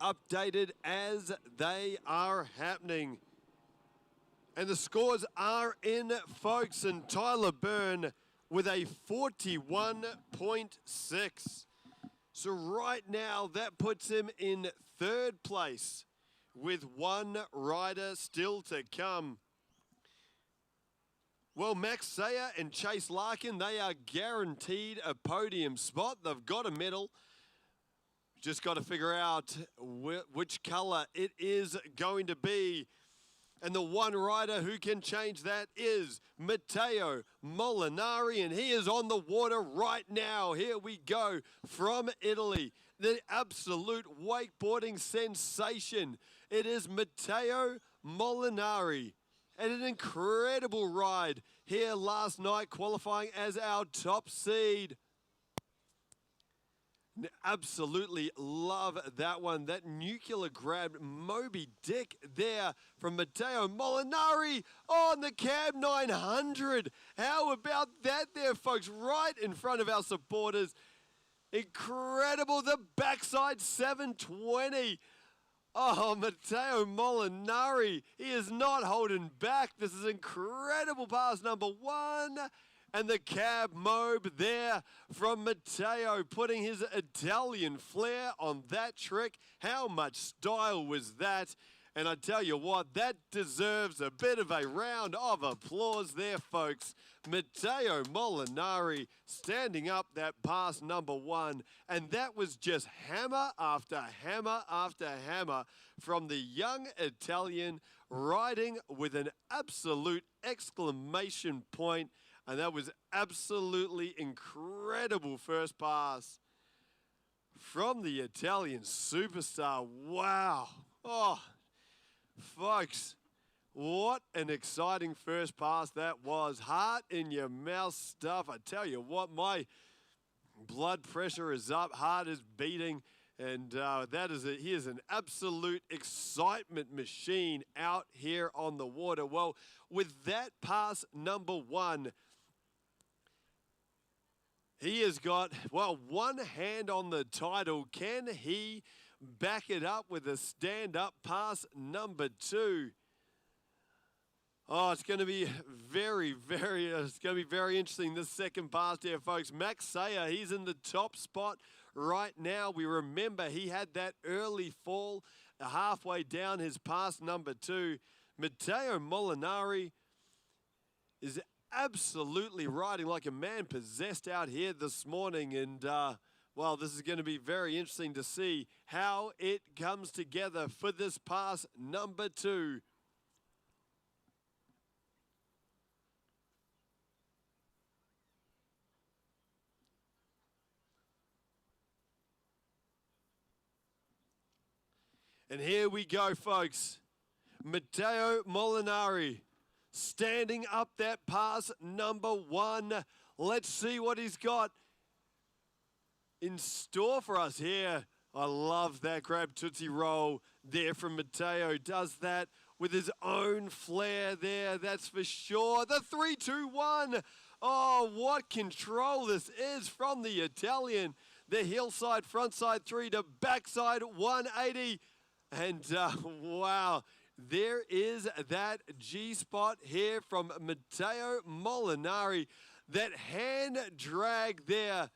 updated as they are happening. And the scores are in, folks, and Tyler Byrne with a 41.6. So right now, that puts him in third place with one rider still to come. Well, Max Sayer and Chase Larkin, they are guaranteed a podium spot. They've got a medal. Just got to figure out which color it is going to be. And the one rider who can change that is Matteo Molinari, and he is on the water right now. Here we go from Italy, the absolute wakeboarding sensation. It is Matteo Molinari, and an incredible ride here last night, qualifying as our top seed. Absolutely love that one. That nuclear grab Moby Dick there from Matteo Molinari on the Cab 900. How about that there, folks? Right in front of our supporters. Incredible. The backside 720. Oh, Matteo Molinari. He is not holding back. This is incredible pass number one. And the cab mob there from Matteo, putting his Italian flair on that trick. How much style was that? And I tell you what, that deserves a bit of a round of applause there, folks. Matteo Molinari standing up that pass number one. And that was just hammer after hammer after hammer from the young Italian, riding with an absolute exclamation point. And that was absolutely incredible first pass from the Italian superstar. Wow. Oh, folks, what an exciting first pass that was. Heart in your mouth stuff. I tell you what, my blood pressure is up, heart is beating, and he is an absolute excitement machine out here on the water. Well, with that pass number one, he has got, well, one hand on the title. Can he back it up with a stand-up pass number two? Oh, it's going to be very interesting, this second pass there, folks. Max Sayer, he's in the top spot right now. We remember he had that early fall halfway down his pass number two. Matteo Molinari is absolutely riding like a man possessed out here this morning. And, well, this is going to be very interesting to see how it comes together for this pass number two. And here we go, folks. Matteo Molinari standing up that pass number one. Let's see what he's got in store for us here. I love that grab Tootsie Roll there from Matteo. Does that with his own flair there, that's for sure. The 3-2-1. Oh, what control this is from the Italian. The hillside, frontside 3 to backside 180. And wow, there is that G-spot here from Matteo Molinari. That hand drag there.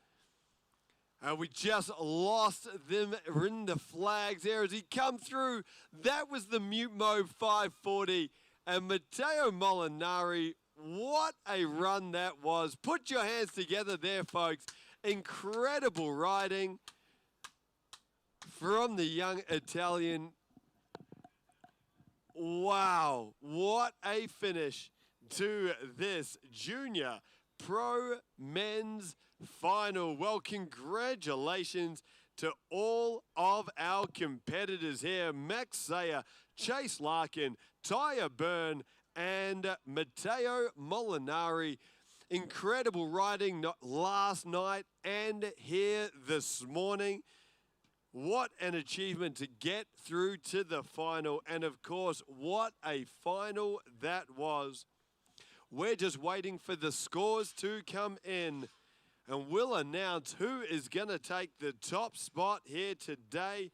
And we just lost them in the flags there as he come through. That was the Mute Mode 540. And Matteo Molinari, what a run that was. Put your hands together there, folks. Incredible riding from the young Italian. Wow, what a finish to this Junior Pro Men's Final. Well, congratulations to all of our competitors here. Max Sayer, Chase Larkin, Tyler Byrne, and Matteo Molinari. Incredible riding last night and here this morning. What an achievement to get through to the final. And of course, what a final that was. We're just waiting for the scores to come in. And we'll announce who is going to take the top spot here today.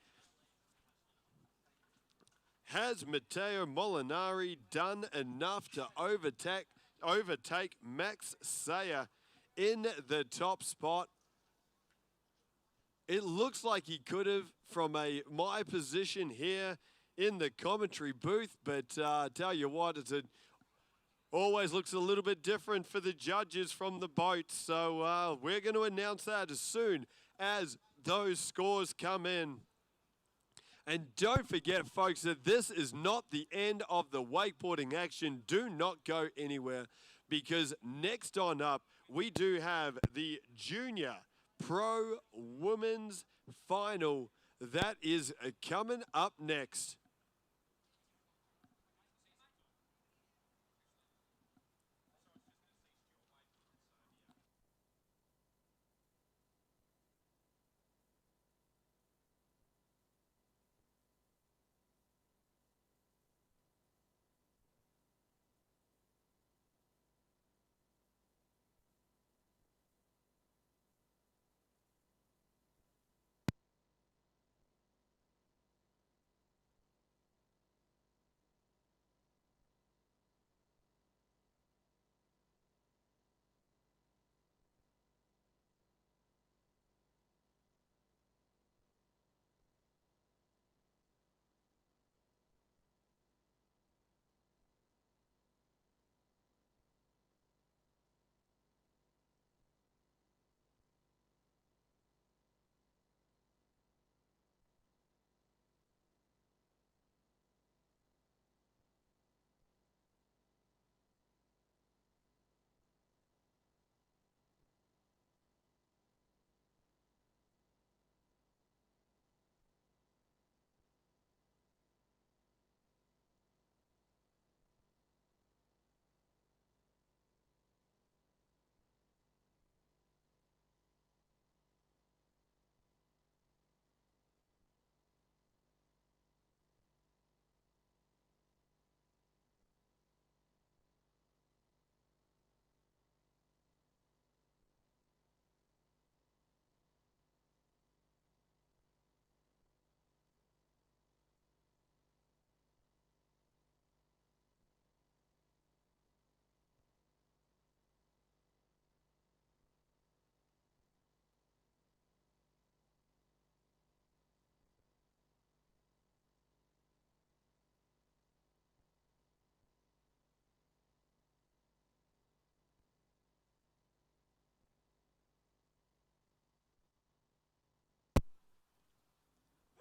Has Matteo Molinari done enough to overtake Max Sayer in the top spot? It looks like he could have from my position here in the commentary booth, but tell you what, always looks a little bit different for the judges from the boat. So we're going to announce that as soon as those scores come in. And don't forget, folks, that this is not the end of the wakeboarding action. Do not go anywhere, because next on up, we do have the Junior Pro Women's Final. That is coming up next.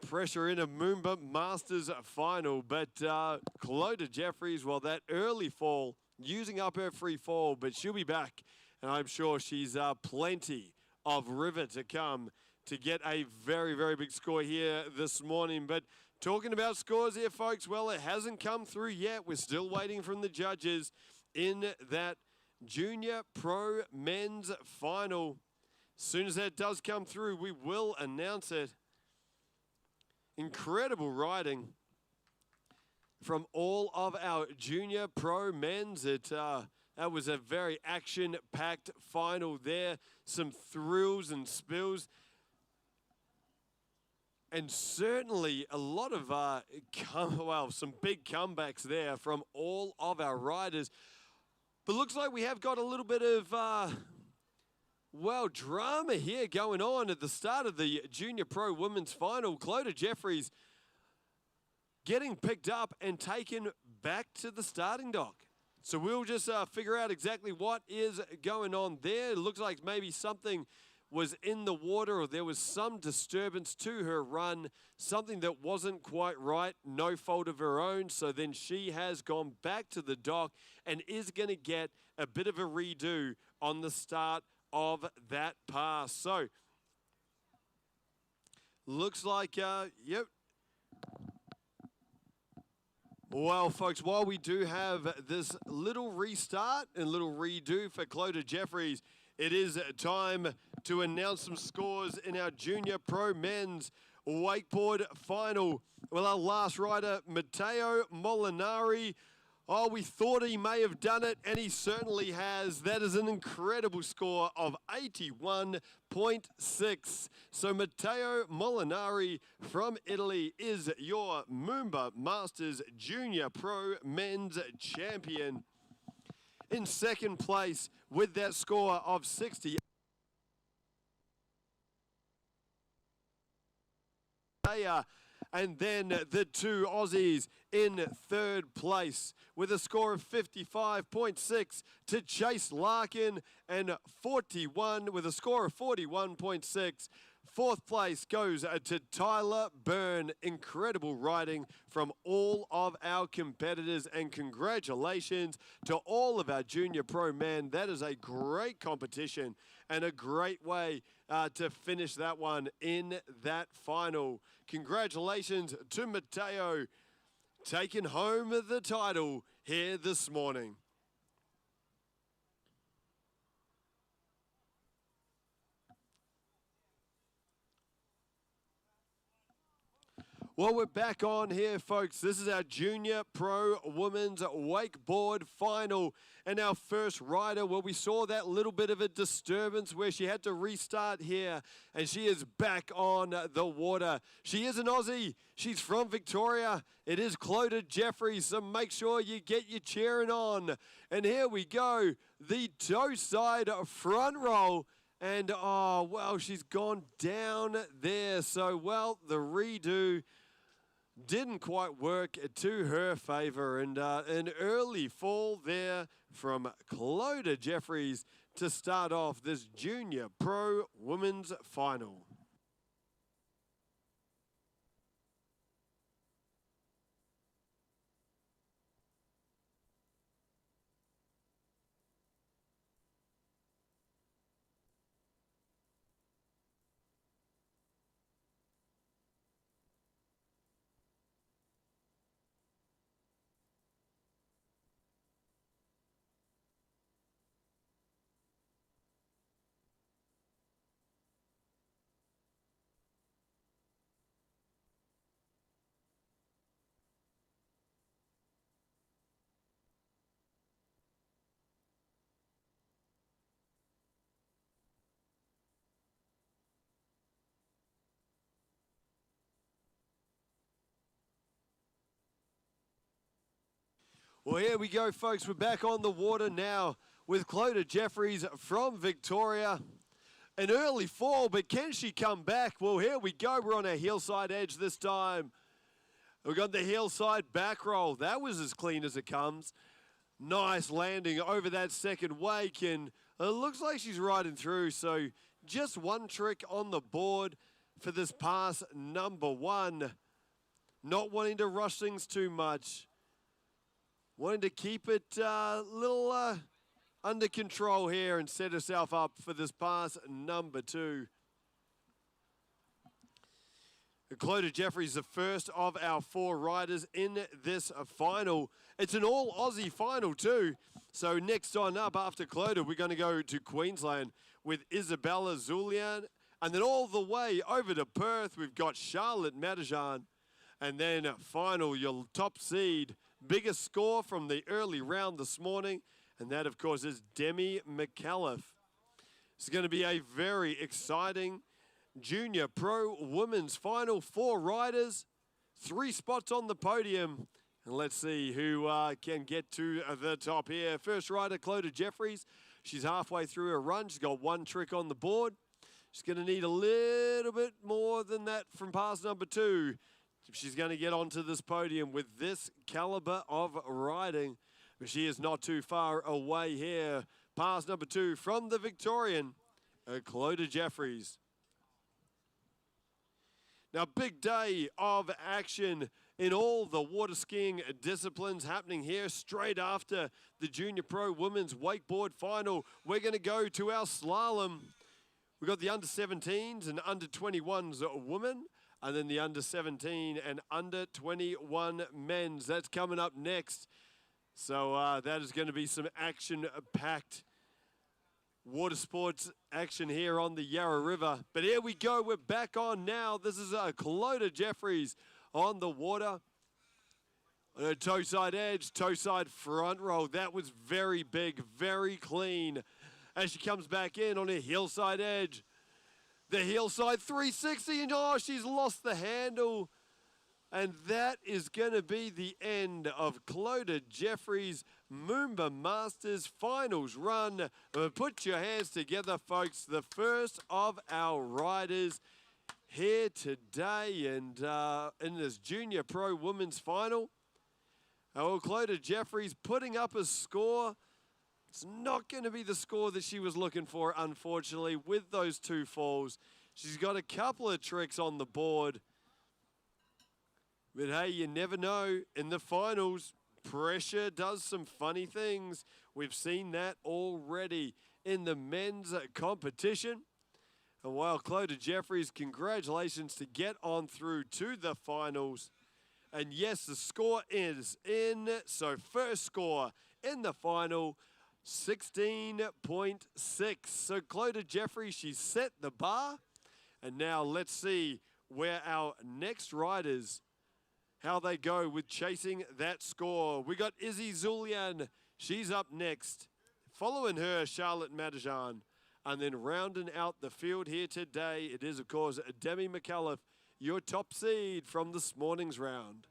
Pressure in a MOOMBA Masters final, but Clodagh Jeffries, well, that early fall, using up her free fall, but she'll be back, and I'm sure she's plenty of river to come to get a very, very big score here this morning. But talking about scores here, folks, well, it hasn't come through yet. We're still waiting from the judges in that Junior Pro Men's Final. As soon as that does come through, we will announce it. Incredible riding from all of our Junior Pro Men's. That was a very action-packed final there. Some thrills and spills. And certainly a lot of, some big comebacks there from all of our riders. But looks like we have got a little bit of, drama here going on at the start of the Junior Pro Women's Final. Clodagh Jeffries getting picked up and taken back to the starting dock. So we'll just figure out exactly what is going on there. It looks like maybe something was in the water, or there was some disturbance to her run, something that wasn't quite right, no fault of her own. So then she has gone back to the dock and is going to get a bit of a redo on the start of that pass. So looks like, yep. Well, folks, while we do have this little restart and little redo for Clodagh Jeffries, it is time to announce some scores in our Junior Pro Men's. wakeboard final. Well, our last rider, Matteo Molinari. Oh, we thought he may have done it, and he certainly has. That is an incredible score of 81.6. So Matteo Molinari from Italy is your MOOMBA Masters Junior Pro Men's Champion. In second place with that score of 60. And then the two Aussies in third place with a score of 55.6 to Chase Larkin, and 41 with a score of 41.6. Fourth place goes to Tyler Byrne. Incredible riding from all of our competitors, and congratulations to all of our junior pro men. That is a great competition and a great way to finish that one in that final. Congratulations to Matteo, taking home the title here this morning. Well, we're back on here, folks. This is our Junior Pro Women's Wakeboard Final. And our first rider, well, we saw that little bit of a disturbance where she had to restart here, and she is back on the water. She is an Aussie. She's from Victoria. It is Clodagh Jeffries, so make sure you get your cheering on. And here we go, the toe side front roll. And, oh, well, she's gone down there. So, well, the redo didn't quite work to her favor, and an early fall there from Clodagh Jeffries to start off this Junior Pro Women's Final. Well, here we go, folks. We're back on the water now with Clodagh Jeffries from Victoria. An early fall, but can she come back? Well, here we go. We're on our hillside edge this time. We've got the hillside back roll. That was as clean as it comes. Nice landing over that second wake, and it looks like she's riding through. So just one trick on the board for this pass number one. Not wanting to rush things too much. Wanting to keep it a little under control here and set herself up for this pass number two. Clodagh Jeffries, the first of our four riders in this final. It's an all-Aussie final too. So next on up after Clodagh, we're going to go to Queensland with Isabella Zullian. And then all the way over to Perth, we've got Charlotte Matajan. And then final, your top seed, biggest score from the early round this morning. And that, of course, is Demi Meliff. It's going to be a very exciting Junior Pro Women's Final. 4 riders, 3 spots on the podium. And let's see who can get to the top here. First rider, Clodagh Jeffries. She's halfway through her run. She's got 1 trick on the board. She's going to need a little bit more than that from pass number 2 if she's going to get onto this podium with this caliber of riding. But she is not too far away here. Pass number 2 from the Victorian, Clodagh Jeffries. Now, big day of action in all the water skiing disciplines happening here straight after the Junior Pro Women's Wakeboard Final. We're going to go to our slalom. We've got the under-17s and under-21s women, and then the under-17 and under-21 men's. That's coming up next. So that is going to be some action-packed water sports action here on the Yarra River. But here we go, we're back on now. This is Clodagh Jeffries on the water. On her toe side edge, toe side front roll. That was very big, very clean. As she comes back in on her heel side edge. The heel side 360, and oh, she's lost the handle. And that is going to be the end of Clodagh Jeffries' MOOMBA Masters Finals run. Put your hands together, folks. The first of our riders here today and in this Junior Pro Women's Final. Clodagh Jeffries putting up a score. It's not going to be the score that she was looking for, unfortunately, with those two falls. She's got a couple of tricks on the board. But hey, you never know. In the finals, pressure does some funny things. We've seen that already in the men's competition. And while Clodagh Jeffries, congratulations to get on through to the finals. And yes, the score is in. So first score in the final, 16.6. So Clodagh Jeffries, she's set the bar. And now let's see where our next riders, how they go with chasing that score. We got Isabella Zullian. She's up next. Following her, Charlotte Madijan. And then rounding out the field here today, it is, of course, Demi Meliff, your top seed from this morning's round.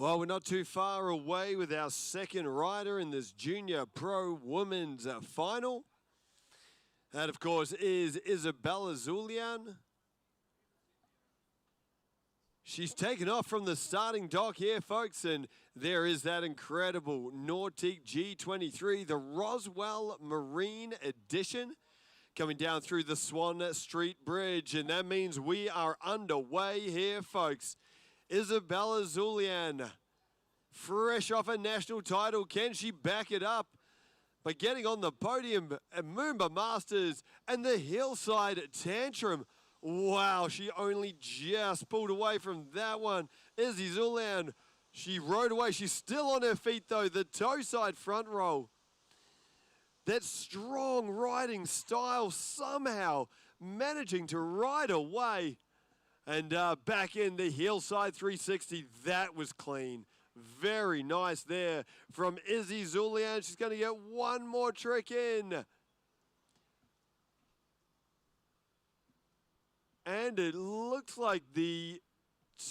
Well, we're not too far away with our second rider in this Junior Pro Women's Final. That, of course, is Isabella Zullian. She's taken off from the starting dock here, folks, and there is that incredible Nautique G23, the Roswell Marine Edition, coming down through the Swan Street Bridge, and that means we are underway here, folks. Isabella Zullian, fresh off a national title. Can she back it up by getting on the podium at MOOMBA Masters and the Hillside Tantrum? Wow, she only just pulled away from that one. Izzy Zullian, she rode away. She's still on her feet, though. The toe side front roll. That strong riding style somehow managing to ride away. And back in the hillside 360, that was clean. Very nice there from Izzy Zullian. She's going to get one more trick in. And it looks like the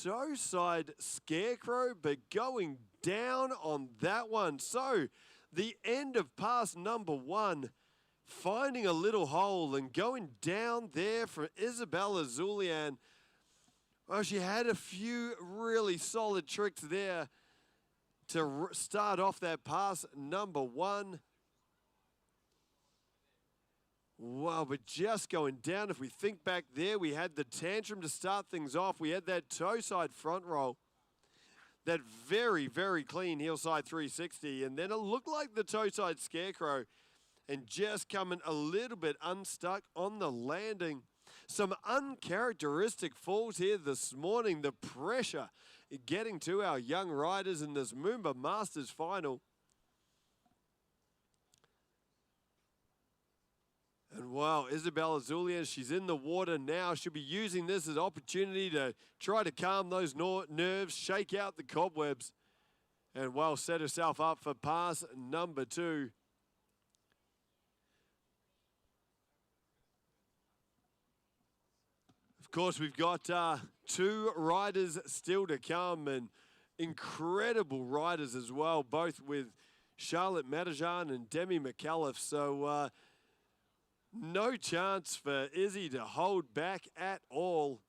toe side scarecrow, but going down on that one. So the end of pass number one, finding a little hole and going down there for Isabella Zullian. Well, she had a few really solid tricks there to start off that pass number one. Wow, but just going down, if we think back there, we had the tantrum to start things off. We had that toe side front roll, that very, very clean heel side 360, and then it looked like the toe side scarecrow. and just coming a little bit unstuck on the landing. Some uncharacteristic falls here this morning. The pressure getting to our young riders in this MOOMBA Masters final. And wow, Isabella Zullian, she's in the water now. She'll be using this as an opportunity to try to calm those nerves, shake out the cobwebs, and well, set herself up for pass number 2. Of course, we've got 2 riders still to come, and incredible riders as well, both with Charlotte Metan and Demi Meliff. So no chance for Izzy to hold back at all.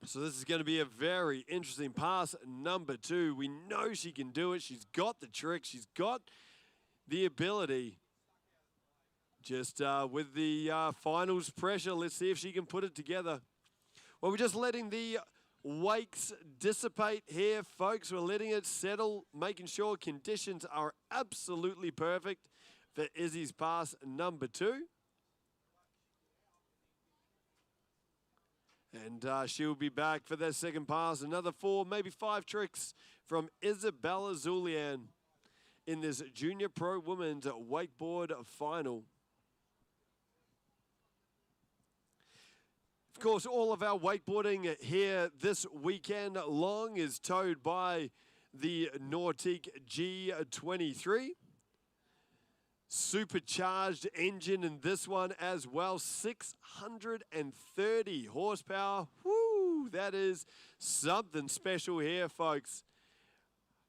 So this is going to be a very interesting pass number 2. We know she can do it. She's got the trick. She's got the ability. Just with the finals pressure, let's see if she can put it together. Well, we're just letting the wakes dissipate here, folks. We're letting it settle, making sure conditions are absolutely perfect for Izzy's pass number 2. And she'll be back for that second pass. Another 4, maybe 5 tricks from Isabella Zullian in this Junior Pro Women's Wakeboard final. Of course, all of our wakeboarding here this weekend long is towed by the Nautique G23. Supercharged engine in this one as well, 630 horsepower. Woo, that is something special here, folks.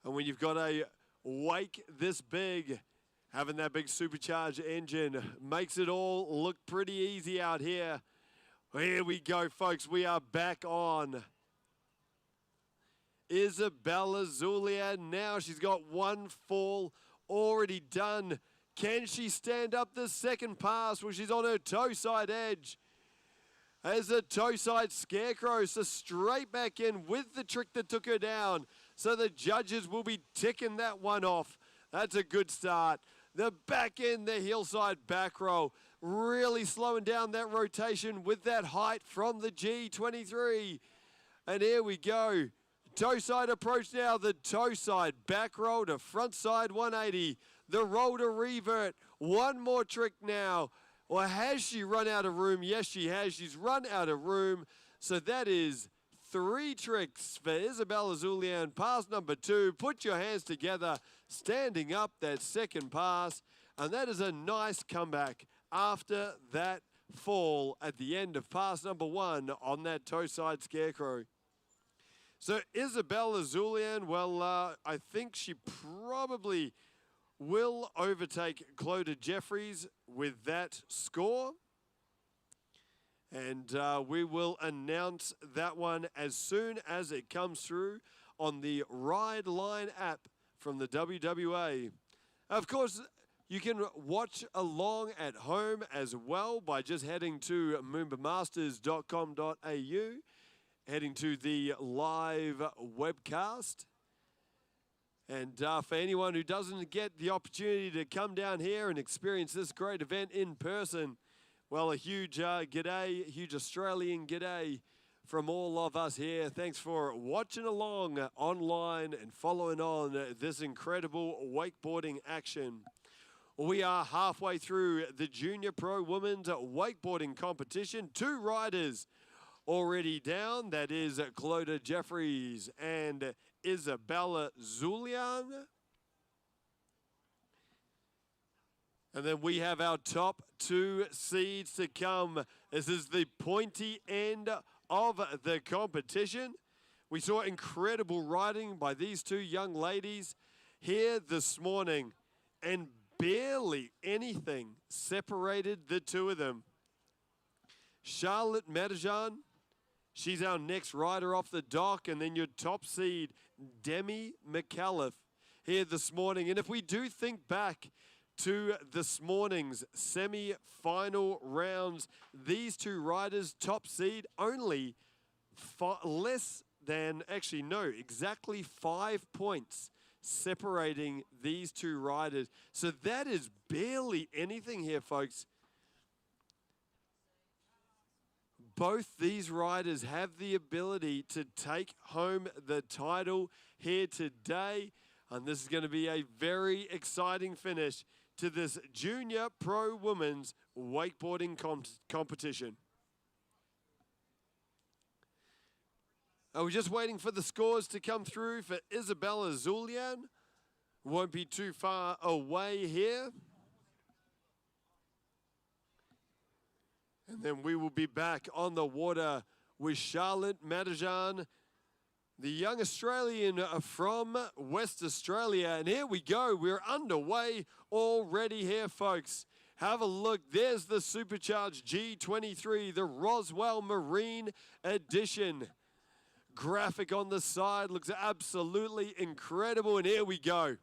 And when you've got a wake this big, having that big supercharged engine makes it all look pretty easy out here. Here we go, folks. We are back on. Isabella Zullian now. She's got 1 fall already done. Can she stand up the second pass? Well, she's on her toe side edge. As a toe side scarecrow, so straight back in with the trick that took her down. So the judges will be ticking that one off. That's a good start. The back end, the hillside back row. Really slowing down that rotation with that height from the G23. And here we go. Toe side approach now. The toe side back roll to front side 180. The roll to revert. One more trick now. Or has she run out of room? Yes, she has. She's run out of room. So that is 3 tricks for Isabella Zullian. Pass number 2. Put your hands together. Standing up that second pass. And that is a nice comeback after that fall at the end of pass number 1 on that toe side scarecrow. So Isabella Zullian, well, I think she probably will overtake Clodagh Jeffries with that score. And we will announce that one as soon as it comes through on the Ride Line app from the WWA. Of course, you can watch along at home as well by just heading to moombamasters.com.au, heading to the live webcast. And for anyone who doesn't get the opportunity to come down here and experience this great event in person, well, a huge g'day, a huge Australian g'day from all of us here. Thanks for watching along online and following on this incredible wakeboarding action. We are halfway through the Junior Pro Women's Wakeboarding Competition. 2 riders already down. That is Clodagh Jeffries and Isabella Zullian. And then we have our top 2 seeds to come. This is the pointy end of the competition. We saw incredible riding by these 2 young ladies here this morning, and barely anything separated the 2 of them. Charlotte Metan, she's our next rider off the dock, and then your top seed, Demi Meliff, here this morning. And if we do think back to this morning's semi-final rounds, these 2 riders, top seed, only less than, actually no, exactly 5 points separating these two riders. So that is barely anything here, folks. Both these riders have the ability to take home the title here today. And this is going to be a very exciting finish to this Junior Pro Women's Wakeboarding competition. We're just waiting for the scores to come through for Isabella Zullian. Won't be too far away here. And then we will be back on the water with Charlotte Matajan, the young Australian from West Australia. And here we go. We're underway already here, folks. Have a look. There's the Supercharged G23, the Roswell Marine Edition. Graphic on the side looks absolutely incredible. And here we go.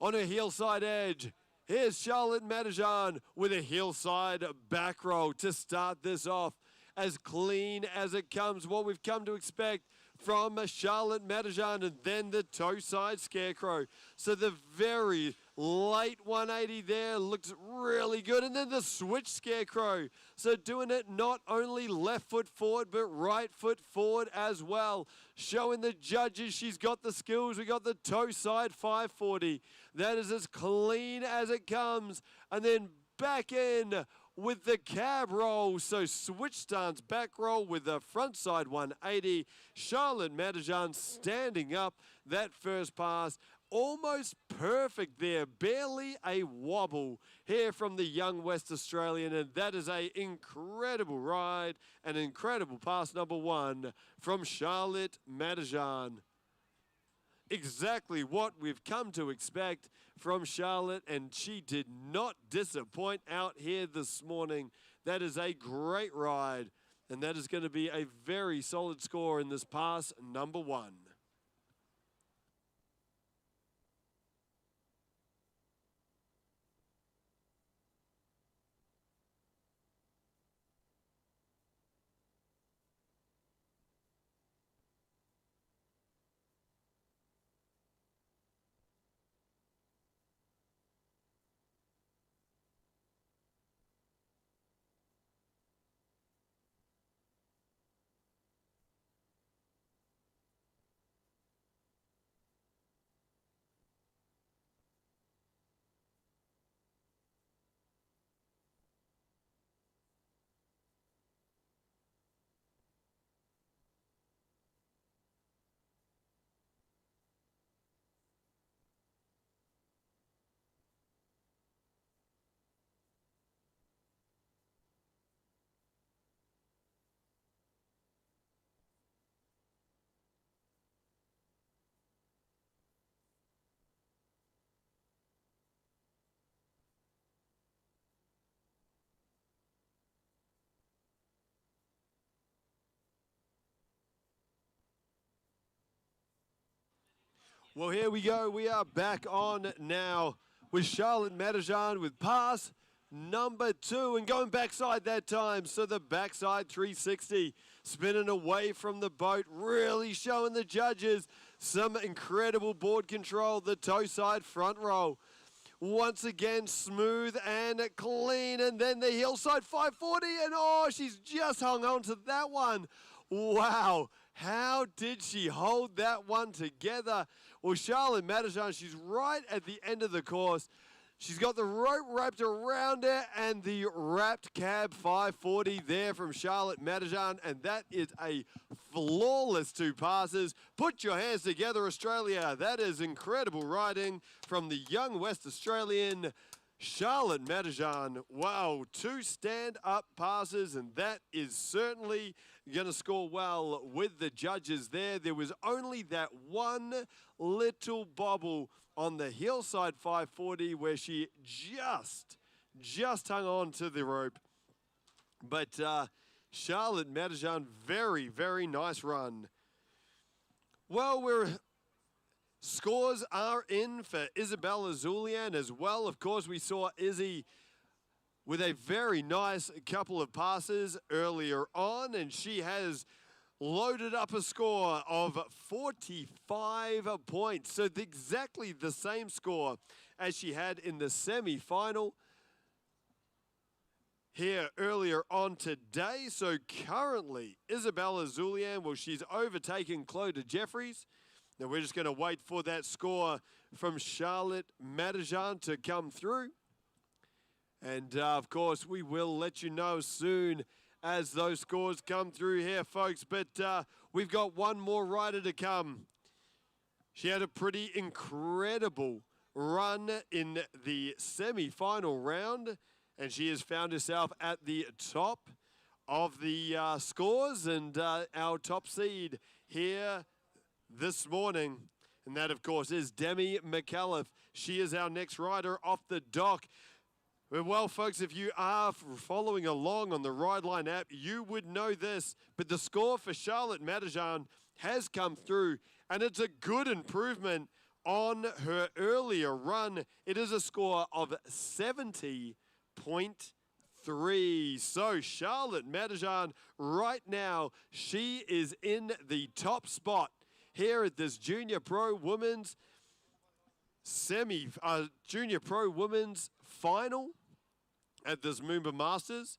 On a hillside edge, here's Charlotte Matajan with a hillside back roll to start this off. As clean as it comes, what we've come to expect from Charlotte Matajan, and then the toe side scarecrow. So the very late 180 there looks really good, and then the switch scarecrow. So doing it not only left foot forward, but right foot forward as well. Showing the judges she's got the skills. We got the toe side 540. That is as clean as it comes. And then back in with the cab roll. So switch stance back roll with the front side 180. Charlotte Matajan standing up that first pass. Almost perfect there. Barely a wobble here from the young West Australian. And that is an incredible ride. An incredible pass number one from Charlotte Matajan. Exactly what we've come to expect from Charlotte, and she did not disappoint out here this morning. That is a great ride, and that is going to be a very solid score in this pass number one. Well, here we go. We are back on now with Charlotte Matajan with pass number two, and going backside that time. So the backside 360, spinning away from the boat, really showing the judges some incredible board control. The toe side front roll. Once again, smooth and clean. And then the hillside 540, and oh, she's just hung on to that one. Wow. How did she hold that one together? Well, Charlotte Matajan, she's right at the end of the course. She's got the rope wrapped around her and the wrapped cab 540 there from Charlotte Matajan, and that is a flawless two passes. Put your hands together, Australia. That is incredible riding from the young West Australian Charlotte Matajan. Wow, two stand-up passes, and that is certainly going to score well with the judges there. There was only that one little bobble on the hillside 540 where she just hung on to the rope. But Charlotte Matajan, very, very nice run. Well, scores are in for Isabella Zullian as well. Of course, we saw Izzy with a very nice couple of passes earlier on, and she has loaded up a score of 45 points. So exactly the same score as she had in the semi-final here earlier on today. So currently, Isabella Zullian, well, she's overtaken Clodagh Jeffries. Now we're just going to wait for that score from Charlotte Metan to come through. And of course, we will let you know soon as those scores come through here, folks. But we've got one more rider to come. She had a pretty incredible run in the semi-final round, and she has found herself at the top of the scores and our top seed here this morning. And that, of course, is Demi Meliff. She is our next rider off the dock. Well, folks, if you are following along on the Ride Line app, you would know this, but the score for Charlotte Metan has come through, and it's a good improvement on her earlier run. It is a score of 70.3. So Charlotte Metan, right now, she is in the top spot here at this Junior Pro Women's Junior Pro Women's Final at this MOOMBA Masters.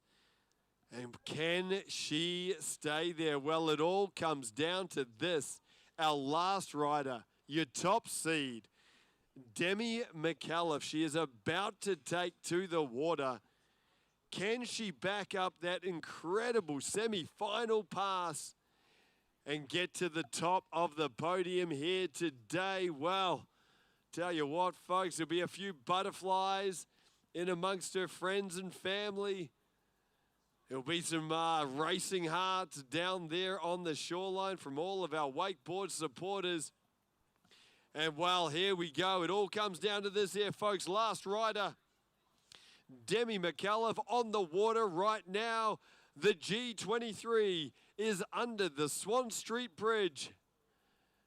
And can she stay there? Well, it all comes down to this. Our last rider, your top seed, Demi Meliff. She is about to take to the water. Can she back up that incredible semi-final pass and get to the top of the podium here today? Well, tell you what, folks, there'll be a few butterflies in amongst her friends and family. There'll be some racing hearts down there on the shoreline from all of our wakeboard supporters. And well, here we go. It all comes down to this here, folks. Last rider, Demi Meliff on the water right now. The G23 is under the Swan Street Bridge.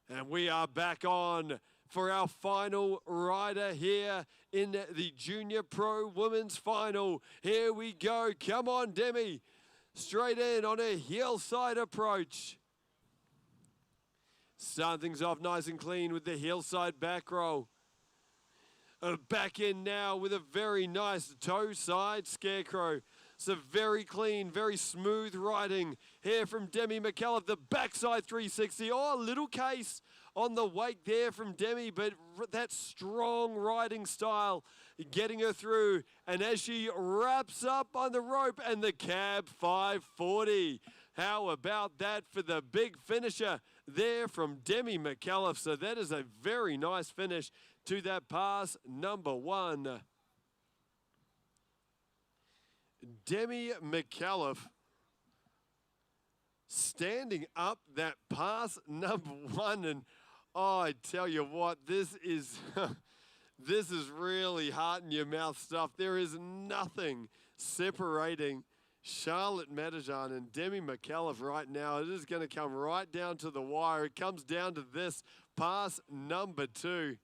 And we are back on for our final rider here in the Junior Pro Women's Final. Here we go. Come on, Demi. Straight in on a hillside approach. Start things off nice and clean with the hillside back roll. Back in now with a very nice toe side scarecrow. So very clean, very smooth riding here from Demi Meliff. The backside 360. Oh, a little case on the wake there from Demi, but that strong riding style getting her through. And as she wraps up on the rope and the cab 540. How about that for the big finisher there from Demi Meliff? So that is a very nice finish to that pass number one. Demi Meliff standing up that pass number one, and oh, I tell you what, this is this is really heart in your mouth stuff. There is nothing separating Charlotte Metan and Demi Meliff right now. It is going to come right down to the wire. It comes down to this pass number two.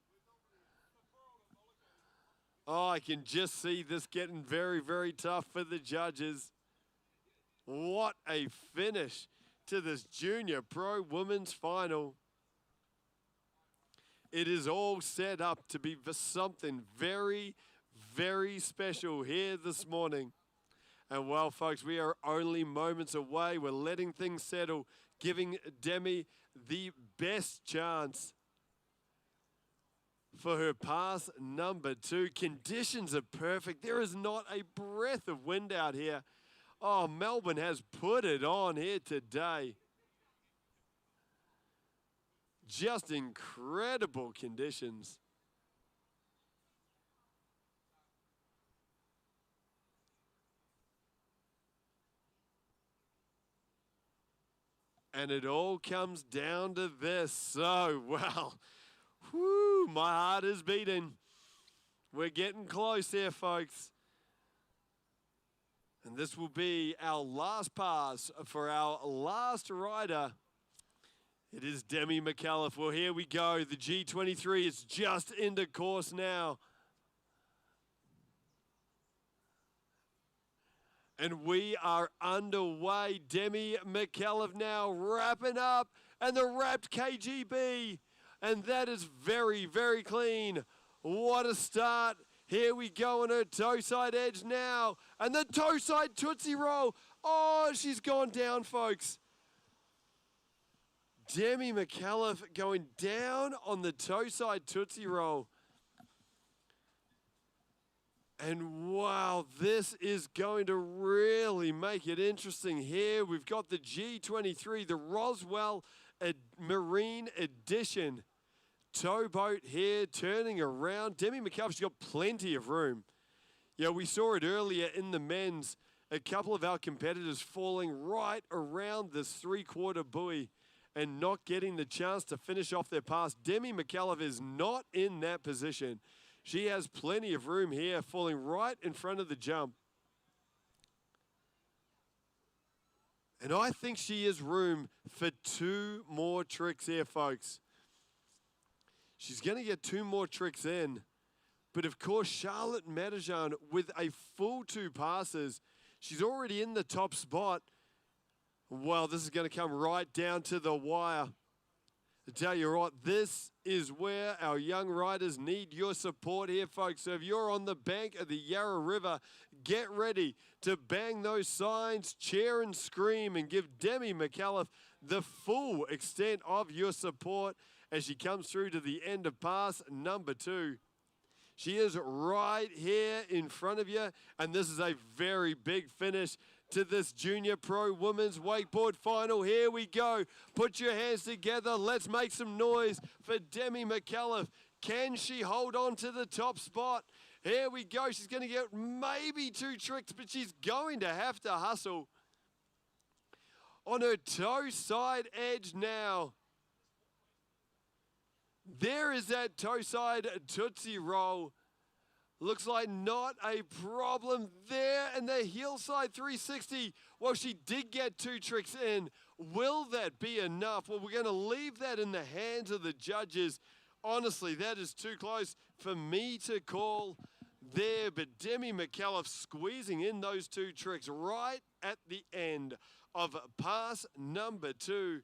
Oh, I can just see this getting very, very tough for the judges. What a finish to this Junior Pro Women's Final. It is all set up to be for something very, very special here this morning. And well, folks, we are only moments away. We're letting things settle, giving Demi the best chance for her pass number two. Conditions are perfect. There is not a breath of wind out here. Oh, Melbourne has put it on here today. Just incredible conditions. And it all comes down to this. So, well, whoo, my heart is beating. We're getting close here, folks. And this will be our last pass for our last rider. It is Demi Meliff. Well, here we go. The G23 is just into course now. And we are underway. Demi Meliff now wrapping up, and the wrapped KGB. And that is very, very clean. What a start. Here we go on her toe side edge now. And the toe side Tootsie Roll. Oh, she's gone down, folks. Demi Meliff going down on the toe side Tootsie Roll. And wow, this is going to really make it interesting here. We've got the G23, the Roswell Marine Edition towboat here, turning around. Demi Mellif's got plenty of room. Yeah, we saw it earlier in the men's. A couple of our competitors falling right around this three-quarter buoy and not getting the chance to finish off their pass. Demi Meliff is not in that position. She has plenty of room here, falling right in front of the jump. And I think she has room for two more tricks here, folks. She's going to get two more tricks in. But of course, Charlotte Metan with a full two passes. She's already in the top spot. Well, this is going to come right down to the wire. I tell you what, this is where our young riders need your support here, folks. So if you're on the bank of the Yarra River, get ready to bang those signs, cheer and scream, and give Demi Meliff the full extent of your support as she comes through to the end of pass number 2. She is right here in front of you, and this is a very big finish to this Junior Pro Women's Wakeboard Final. Here we go. Put your hands together. Let's make some noise for Demi Meliff. Can she hold on to the top spot? Here we go. She's going to get maybe two tricks, but she's going to have to hustle. On her toe side edge now. There is that toe side Tootsie Roll. Looks like not a problem there. And the heel side 360. Well, she did get two tricks in. Will that be enough? Well, we're going to leave that in the hands of the judges. Honestly, that is too close for me to call there. But Demi Meliff squeezing in those two tricks right at the end of pass number 2.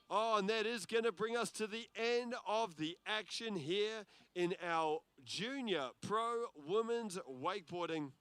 Oh, and that is going to bring us to the end of the action here in our Junior Pro Women's Wakeboarding.